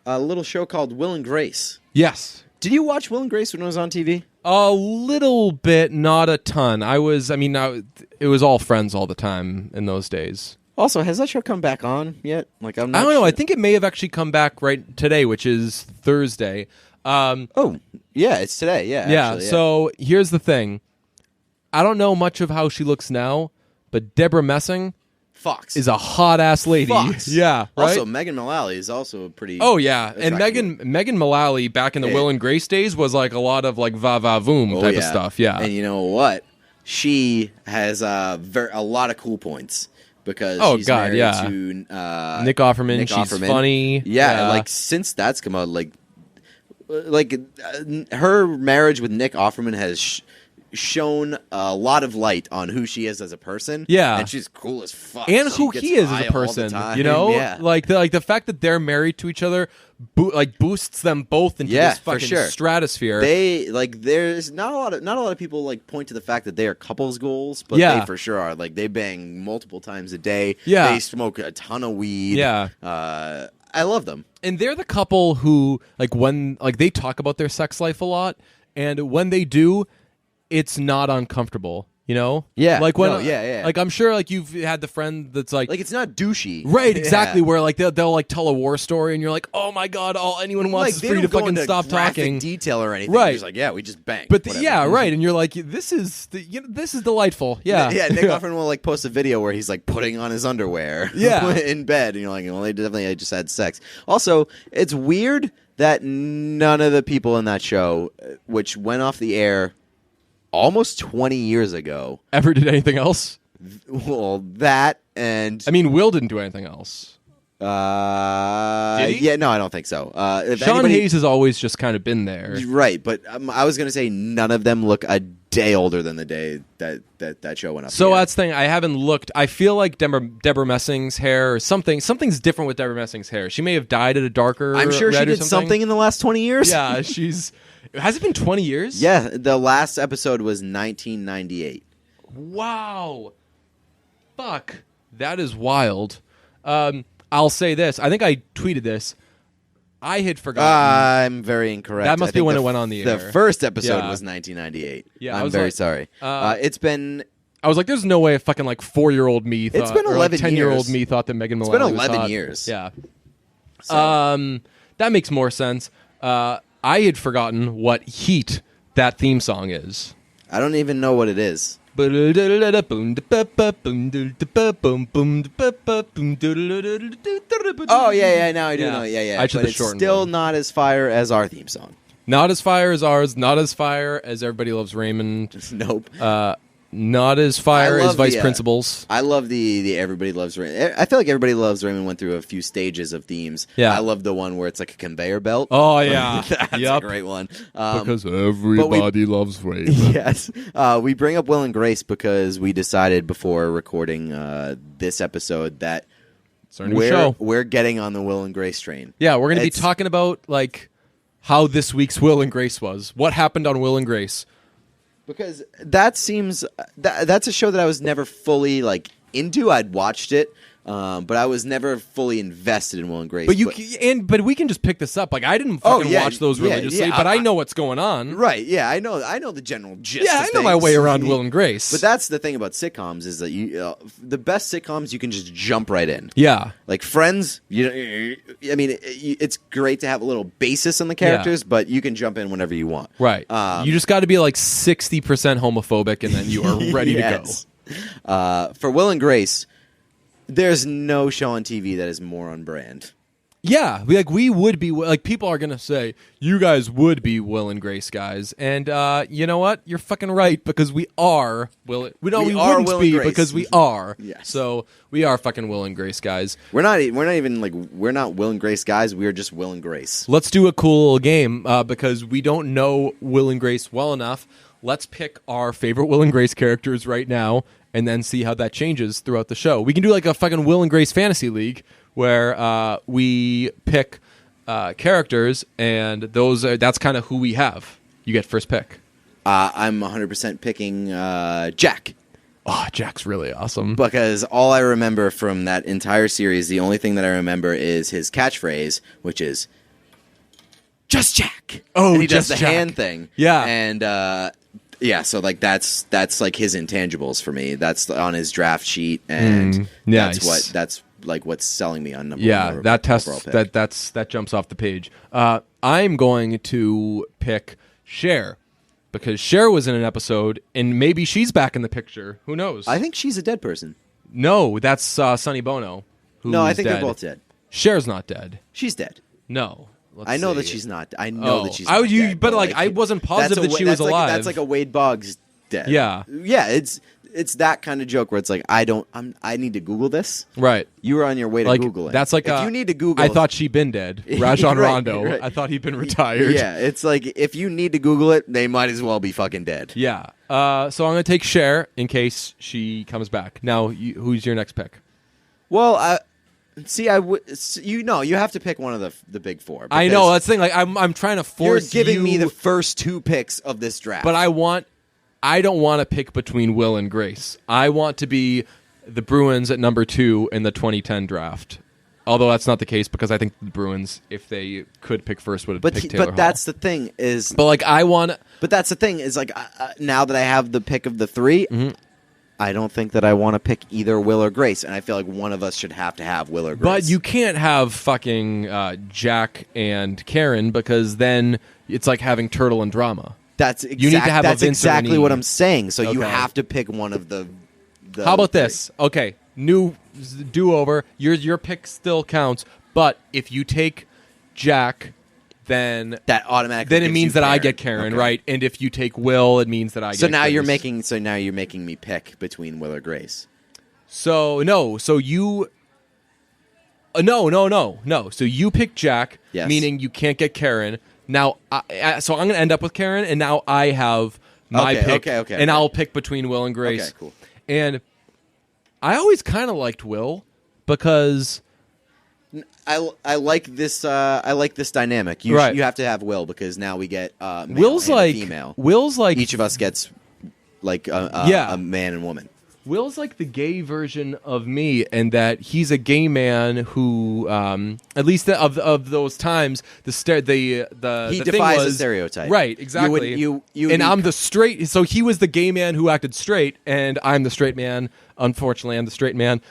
a little show called Will and Grace. Yes. Did you watch Will and Grace when it was on TV? A little bit, not a ton. It was all Friends all the time in those days. Also, has that show come back on yet? Like, I'm not I don't know. sure. I think it may have actually come back right today, which is Thursday. Oh, yeah, it's today. Yeah. Actually, So here's the thing. I don't know much of how she looks now, but Deborah Messing Fox is a hot ass lady. Fox. Yeah, right? Also, Megan Mullally is also a pretty. Oh yeah, and attractive Megan Mullally back in the Will and Grace days was like a lot of like va va voom type of stuff. Yeah, and you know what? She has a lot of cool points because she's married to Nick Offerman. She's funny. Yeah, like since that's come out, like her marriage with Nick Offerman has shown a lot of light on who she is as a person. Yeah, and she's cool as fuck. And who he is as a person. You know, like the fact that they're married to each other, boosts them both into this fucking stratosphere. They there's not a lot of people like point to the fact that they are couples goals, but they for sure are. Like they bang multiple times a day. Yeah, they smoke a ton of weed. Yeah. I love them. And they're the couple who they talk about their sex life a lot, and when they do, it's not uncomfortable, you know? Yeah. Like when Like I'm sure like you've had the friend that's like it's not douchey. Right, exactly, where like they'll like tell a war story and you're like, "Oh my god, all anyone wants is free to fucking stop talking." Detail or anything. Right. You're just like, we just bang. But right, and you're like, this is delightful. Yeah. Yeah, Nick Offerman will like post a video where he's like putting on his underwear in bed and you're like, "Well, they definitely just had sex." Also, it's weird that none of the people in that show which went off the air almost 20 years ago ever did anything else? Well, that and I mean, Will didn't do anything else. Did he? Yeah, no, I don't think so. Sean Hayes has always just kind of been there, right? But I was going to say none of them look a day older than the day that show went up. So that's the thing. I haven't looked. I feel like Deborah Messing's hair or something's different with Deborah Messing's hair. She may have dyed it a darker. I'm sure she did something in the last 20 years. Yeah, has it been 20 years? Yeah, the last episode was 1998. Wow. Fuck. That is wild. I'll say this. I think I tweeted this. I had forgotten. I'm very incorrect. That must be when it went on the air. The first episode was 1998. Yeah, I'm very sorry. It's been... I was like, there's no way a fucking 4-year-old me thought... It's been 11 years. 10-year-old me thought that Megan Mullally was hot. It's been 11 years. Yeah. So. That makes more sense. I had forgotten what Heat that theme song is. I don't even know what it is. Oh, yeah, now I do know. Yeah. I should but it's still not as fire as our theme song. Not as fire as ours. Not as fire as Everybody Loves Raymond. Nope. Not as fire as Vice Principals. I love the Everybody Loves Raymond. I feel like Everybody Loves Raymond went through a few stages of themes. Yeah. I love the one where it's like a conveyor belt. Oh, yeah. That's a great one. Because everybody loves Raymond. Yes. We bring up Will and Grace because we decided before recording this episode that we're getting on the Will and Grace train. Yeah, we're going to be talking about how this week's Will and Grace was. What happened on Will and Grace? Because that seems that's a show that I was never fully into. I'd watched it, but I was never fully invested in Will and Grace. But we can just pick this up. I didn't fucking watch those religiously, but I know what's going on. Right? Yeah, I know the general gist. Yeah, I know my way around Will and Grace. But that's the thing about sitcoms is that the best sitcoms you can just jump right in. Yeah, like Friends. It's great to have a little basis on the characters, but you can jump in whenever you want. Right. You just got to be 60% homophobic, and then you are ready to go. For Will and Grace. There's no show on TV that is more on brand. Yeah, we would be people are gonna say you guys would be Will and Grace guys, and you know what? You're fucking right because we are Will. We wouldn't be because we are. Yes. So we are fucking Will and Grace guys. We're not Will and Grace guys. We are just Will and Grace. Let's do a cool game because we don't know Will and Grace well enough. Let's pick our favorite Will and Grace characters right now. And then see how that changes throughout the show. We can do a fucking Will and Grace fantasy league where we pick characters, and that's kind of who we have. You get first pick. I'm 100% picking Jack. Oh, Jack's really awesome. Because all I remember from that entire series, the only thing that I remember is his catchphrase, which is, just Jack. Oh, and he does just the Jack. hand thing. Yeah. And yeah, so like that's like his intangibles for me. That's on his draft sheet, and nice. that's like what's selling me on number Yeah, one. that test overall pick. that jumps off the page. I'm going to pick Cher because Cher was in an episode, and maybe she's back in the picture. Who knows? I think she's a dead person. No, that's Sonny Bono. No, I think dead. they're both dead. Cher's not dead. She's dead. No. I know that she's not. I know that she's. I not would, you, dead, but like I wasn't positive that she was alive. That's like a Wade Boggs dead. Yeah. Yeah. It's that kind of joke where it's like I need to Google this. Right. You were on your way to Like Google it. that's like if you need to Google. I thought she'd been dead. Rajon Right, Rondo. right. I thought he'd been retired. Yeah. It's like if you need to Google it, they might as well be fucking dead. Yeah. So I'm gonna take Cher in case she comes back. Now, who's your next pick? Well, see, you have to pick one of the big four. I know that's the thing. Like I'm trying to force You're giving you, me the first two picks of this draft, but I don't want to pick between Will and Grace. I want to be the Bruins at number 2 in the 2010 draft. Although that's not the case because I think the Bruins, if they could pick first, would have picked Taylor Hall. But that's the thing is. But like I want. But that's the thing is like now that I have the pick of the 3. Mm-hmm. I don't think that I want to pick either Will or Grace, and I feel like one of us should have to have Will or Grace. But you can't have fucking Jack and Karen because then it's like having Turtle and Drama. That's you need to have that's a Vince exactly or what I'm saying. So you Okay. have to pick one of the How about this? Okay, new do-over. Your pick still counts, but if you take Jack, then that automatically it gives means you that I Karen. get Karen, Okay. right? And if you take Will, it means that I get So now you're Grace. making me pick between Will or Grace. So no, so you no. So you pick Jack, Yes. meaning you can't get Karen. Now, so I'm going to end up with Karen, and now I have my pick, and I'll pick between Will and Grace. Okay, cool. And I always kind of liked Will because I like this. I like this dynamic. You Right. you have to have Will because now we get male Will's and like female. Will's like Each of us gets like Yeah. a man and woman. Will's like the gay version of me, and that he's a gay man who, at least of those times, He the thing defies was, a stereotype. right? Exactly. And I'm the straight. So he was the gay man who acted straight, and I'm the straight man. Unfortunately, I'm the straight man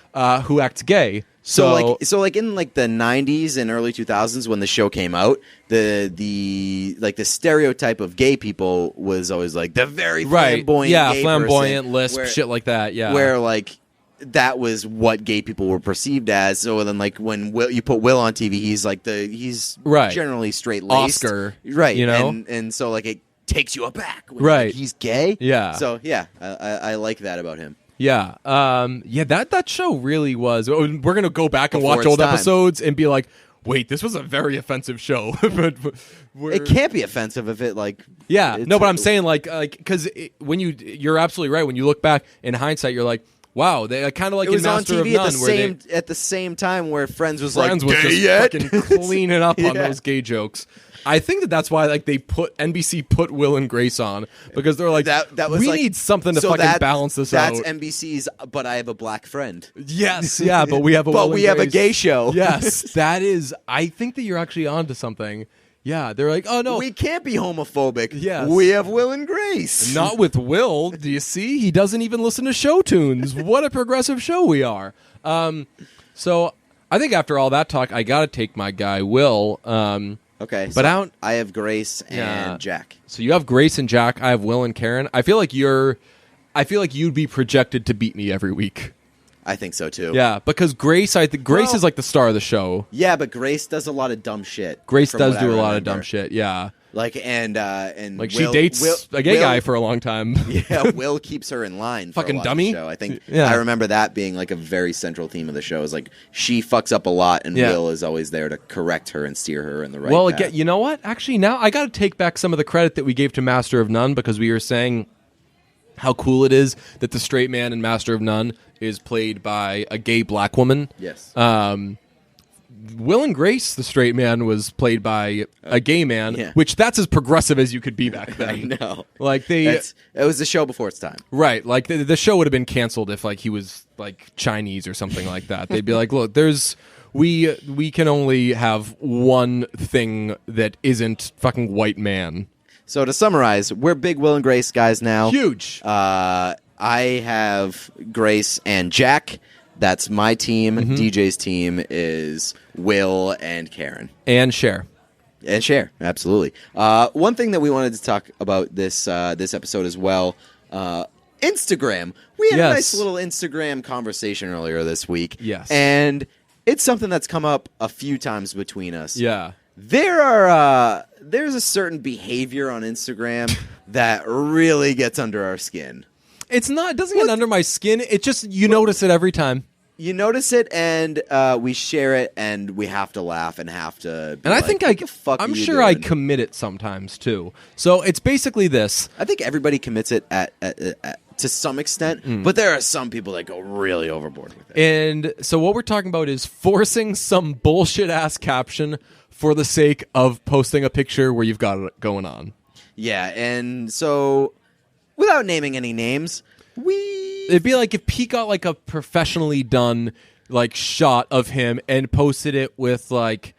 who acts gay. So like in like the 90s and early 2000s when the show came out, the stereotype of gay people was always like the very flamboyant, gay flamboyant, person, lisp, shit like that. Yeah, where like that was what gay people were perceived as. So then like when you put Will on TV, he's like he's Right. generally straight laced, Oscar, right? you know? and so like it takes you aback, when Right. he's gay, Yeah. So yeah, I like that about him. Yeah, that show really was. We're gonna go back and Before watch its old time. episodes and be like, "Wait, this was a very offensive show." but It can't be offensive if it like but I'm saying like because when you're absolutely right. When you look back in hindsight, you're like, "Wow, they kind of like it was in on Master TV of None, at the same time where Friends was Friends like was gay just yet? fucking cleaning up on Yeah. those gay jokes." I think that's why like NBC put Will and Grace on because they're like that was we like, need something to so fucking that- balance this that's out. NBC's. But I have a black friend. Yes, yeah, but we have a Will and a Grace. gay show. Yes, that is. I think that you're actually onto something. Yeah, they're like, oh no, We can't be homophobic. Yes. We have Will and Grace. not with Will. Do you see? He doesn't even listen to show tunes. What a progressive show we are. So I think after all that talk, I got to take my guy Will. Okay, But so I have Grace and Yeah. Jack. So you have Grace and Jack. I have Will and Karen. I feel like you'd be projected to beat me every week. I think so too. Yeah, because Grace, I think Grace Well- is like the star of the show. Yeah, but Grace does a lot of dumb shit. Grace from does what I do a lot of remember. dumb shit. Yeah, Like and like Will, she dates a gay guy for a long time. Yeah, Will keeps her in line. For Fucking a lot dummy. Of the show. I think Yeah. I remember that being like a very central theme of the show. Is like she fucks up a lot, and Yeah. Will is always there to correct her and steer her in the right. Well, path. again, you know what? Actually, now I got to take back some of the credit that we gave to Master of None because we were saying how cool it is that the straight man in Master of None is played by a gay black woman. Yes. Will and Grace, the straight man, was played by a gay man, yeah. which that's as progressive as you could be back I then. know. Like It was the show before its time. right? Like the show would have been canceled if like he was like Chinese or something like that. They'd be like, look, we can only have one thing that isn't fucking white man. So to summarize, we're big Will and Grace guys now. Huge. I have Grace and Jack. That's my team. DJ's team is Will and Karen. And Cher. And Cher, absolutely. One thing that we wanted to talk about this episode as well, Instagram. We had a nice little Instagram conversation earlier this week. Yes. And it's something that's come up a few times between us. Yeah. There's a certain behavior on Instagram that really gets under our skin. It doesn't get under my skin. It just, you notice it every time. You notice it, and we share it, and we have to laugh and have to. And I think I'm sure I doing? commit it sometimes too. So it's basically this. I think everybody commits it at to some extent, but there are some people that go really overboard with it. And so what we're talking about is forcing some bullshit ass caption for the sake of posting a picture where you've got it going on. Yeah, and so without naming any names, it'd be like if Pete got like a professionally done like shot of him and posted it with like,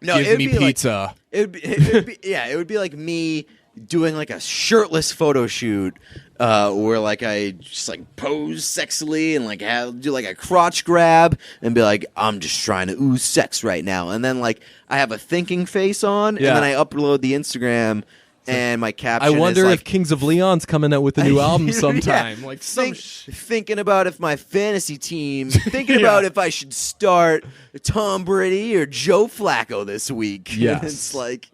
give me pizza. It would be like me doing like a shirtless photo shoot where like I just like pose sexily and like do like a crotch grab and be like, I'm just trying to ooze sex right now, and then like I have a thinking face on, and then I upload the Instagram. And my caption I wonder is like, if Kings of Leon's coming out with a new album sometime. Yeah, like thinking about if my fantasy team, thinking about if I should start Tom Brady or Joe Flacco this week. Yes. It's like,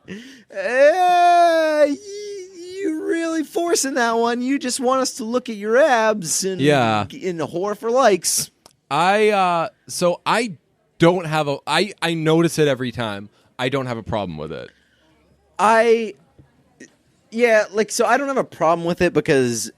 you really forcing that one. You just want us to look at your abs and in the whore for likes. I don't have I notice it every time. I don't have a problem with it. Yeah, like, so I don't have a problem with it because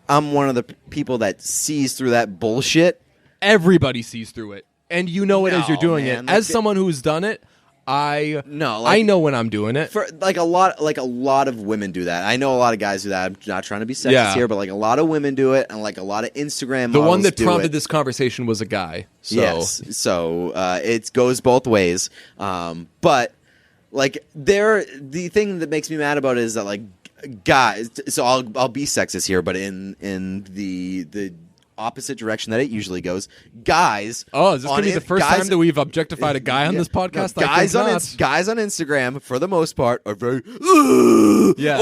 I'm one of the people that sees through that bullshit. Everybody sees through it, and you know it as you're doing it. Like, as someone who's done it, I know when I'm doing it. For like a lot of women do that. I know a lot of guys do that. I'm not trying to be sexist here, but like a lot of women do it, and like a lot of Instagram. The one that do prompted it. This conversation was a guy. So. Yes, so it goes both ways, but. Like the thing that makes me mad about it is that like guys. So I'll be sexist here, but in the opposite direction that it usually goes, guys. Oh, is this going to be the first time that we've objectified a guy on this podcast? No, guys on Instagram, for the most part, are very boner. Yeah.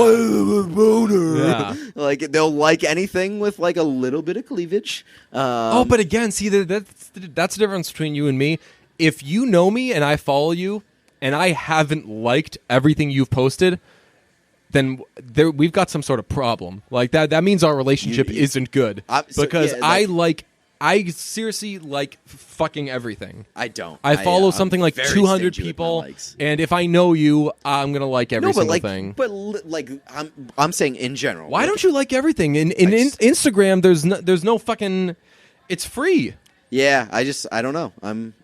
Like they'll like anything with like a little bit of cleavage. But again, see that's the difference between you and me. If you know me and I follow you, and I haven't liked everything you've posted, then we've got some sort of problem. Like that means our relationship isn't good. Because I seriously like fucking everything. I don't. I follow something like 200 people, and if I know you, I'm gonna like every single thing. But like I'm saying in general. Why don't you like everything? In Instagram, there's no fucking. It's free. Yeah, I don't know.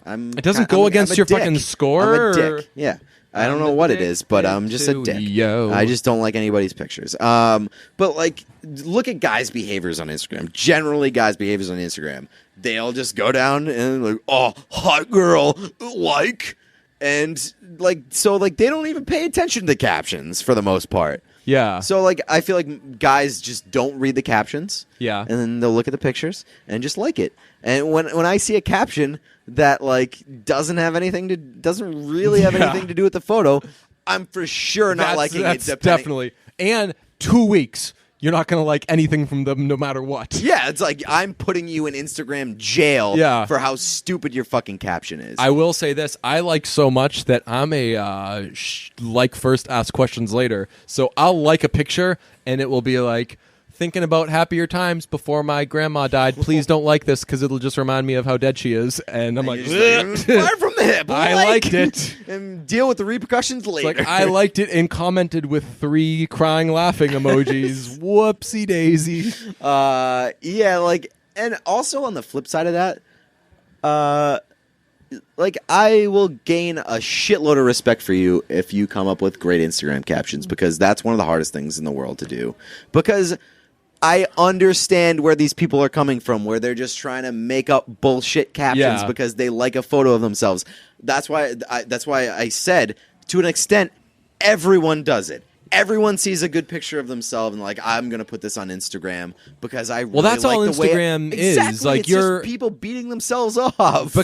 It doesn't go against your fucking score. I'm a dick. Yeah. I don't know what it is, but I'm just a dick. I just don't like anybody's pictures. But like, look at guys' behaviors on Instagram. Generally, guys' behaviors on Instagram, they'll just go down and like, oh, hot girl, like, and like, so like they don't even pay attention to captions for the most part. Yeah. So like, I feel like guys just don't read the captions. Yeah. And then they'll look at the pictures and just like it. And when I see a caption that like doesn't really have anything to do with the photo, I'm for sure not liking it. Definitely. And 2 weeks, you're not going to like anything from them no matter what. Yeah, it's like I'm putting you in Instagram jail for how stupid your fucking caption is. I will say this. I like so much that I'm a like first, ask questions later. So I'll like a picture and it will be like, thinking about happier times before my grandma died. Please don't like this because it'll just remind me of how dead she is. And I'm like, fire from the hip. I liked it. And deal with the repercussions later. Like, I liked it and commented with 3 crying laughing emojis. Whoopsie daisy. Yeah, like, and also on the flip side of that, like, I will gain a shitload of respect for you if you come up with great Instagram captions, because that's one of the hardest things in the world to do. Because I understand where these people are coming from, where they're just trying to make up bullshit captions because they like a photo of themselves. That's why I said, to an extent, everyone does it. Everyone sees a good picture of themselves and like, I'm going to put this on Instagram because I really that's like all the way Instagram is. Exactly, Like it's you're just people beating themselves off.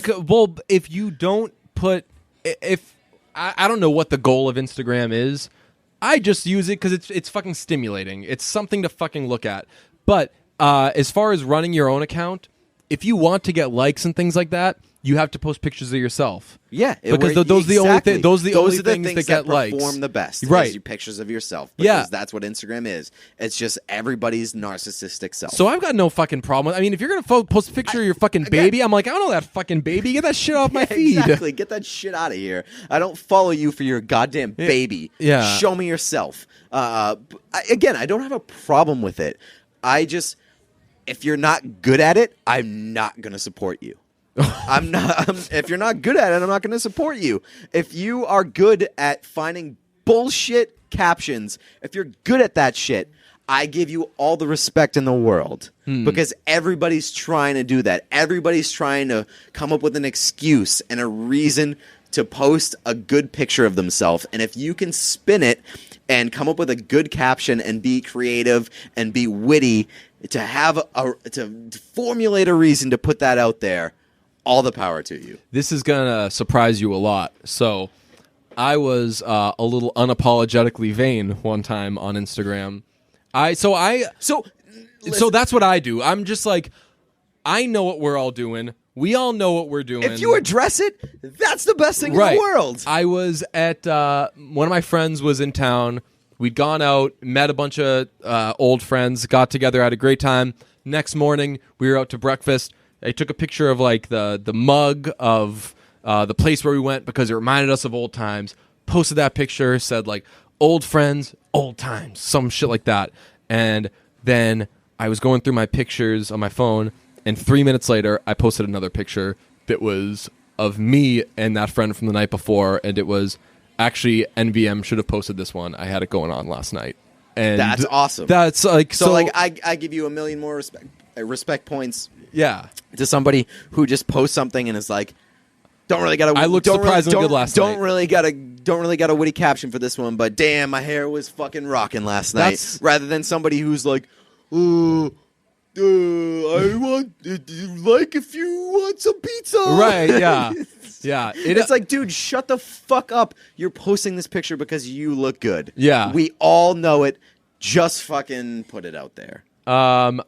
If you don't put, if I don't know what the goal of Instagram is, I just use it because it's fucking stimulating. It's something to fucking look at. But as far as running your own account, if you want to get likes and things like that, you have to post pictures of yourself. Yeah, because those are the only things that get likes. Perform the best, right? Your pictures of yourself, because that's what Instagram is. It's just everybody's narcissistic self. So I've got no fucking problem. I mean, if you're gonna post a picture of your fucking baby, I'm like, I don't know that fucking baby. Get that shit off my feed. Exactly, get that shit out of here. I don't follow you for your goddamn baby. Yeah, show me yourself. Again, I don't have a problem with it. I just, if you're not good at it, I'm not gonna support you. If you're not good at it, I'm not going to support you. If you are good at finding bullshit captions, if you're good at that shit, I give you all the respect in the world because everybody's trying to do that. Everybody's trying to come up with an excuse and a reason to post a good picture of themselves. And if you can spin it and come up with a good caption and be creative and be witty to have to formulate a reason to put that out there, all the power to you. This is going to surprise you a lot. So I was a little unapologetically vain one time on Instagram. So that's what I do. I'm just like, I know what we're all doing. We all know what we're doing. If you address it, that's the best thing in the world. I was at one of my friends was in town. We'd gone out, met a bunch of old friends, got together, had a great time. Next morning, we were out to breakfast. I took a picture of like the mug of the place where we went because it reminded us of old times. Posted that picture, said like old friends, old times, some shit like that. And then I was going through my pictures on my phone, and 3 minutes later, I posted another picture that was of me and that friend from the night before, and it was actually NVM should have posted this one. I had it going on last night. And that's awesome. That's like so like I give you a million more respect points. Yeah, to somebody who just posts something and is like, don't really got. I looked surprisingly good last night. Don't really got a witty caption for this one, but damn, my hair was fucking rocking last night. Rather than somebody who's like, I want like if you want some pizza, right? Yeah, yeah. It's like, dude, shut the fuck up. You're posting this picture because you look good. Yeah, we all know it. Just fucking put it out there. I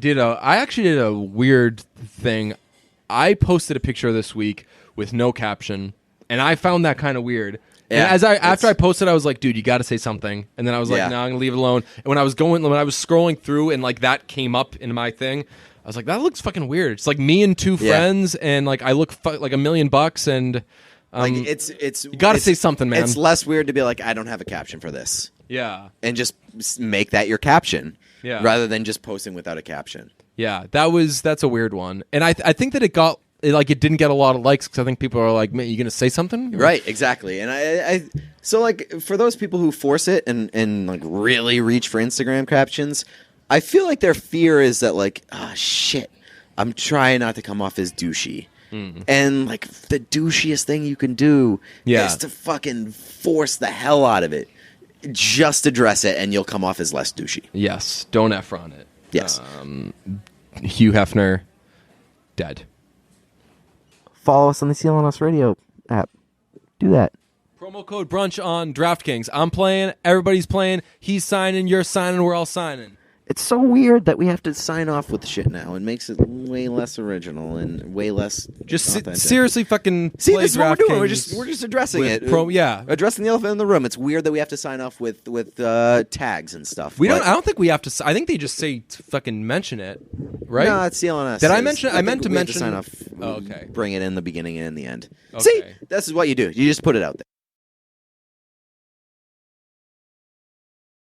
actually did a weird thing. I posted a picture this week with no caption, and I found that kind of weird. Yeah, and after I posted, I was like, dude, you got to say something. And then I was like, no, I'm gonna leave it alone. And when I was scrolling through and like that came up in my thing, I was like, that looks fucking weird. It's like me and two friends, and like I look like $1 million, and like it's you got to say something, man. It's less weird to be like, I don't have a caption for this. Yeah, and just make that your caption. Yeah, rather than just posting without a caption. Yeah, that's a weird one, and I think that it didn't get a lot of likes because I think people are like, man, you gonna say something? Right, exactly. And I so like for those people who force it and like really reach for Instagram captions, I feel like their fear is that like, shit, I'm trying not to come off as douchey. Mm-hmm. And like the douchiest thing you can do is to fucking force the hell out of it. Just address it, and you'll come off as less douchey. Yes, don't Efron it. Yes. Hugh Hefner, dead. Follow us on the Seal on Us Radio app. Do that. Promo code brunch on DraftKings. I'm playing. Everybody's playing. He's signing. You're signing. We're all signing. It's so weird that we have to sign off with shit now. It makes it way less original and way less just seriously fucking see play this is what we're doing. We're just addressing it. Addressing the elephant in the room. It's weird that we have to sign off with tags and stuff. I don't think we have to. I think they just say to fucking mention it, right? No, it's Seal on Us. Did I mention? I meant to mention. Sign off. Oh, okay. Bring it in the beginning and in the end. Okay. See, this is what you do. You just put it out there.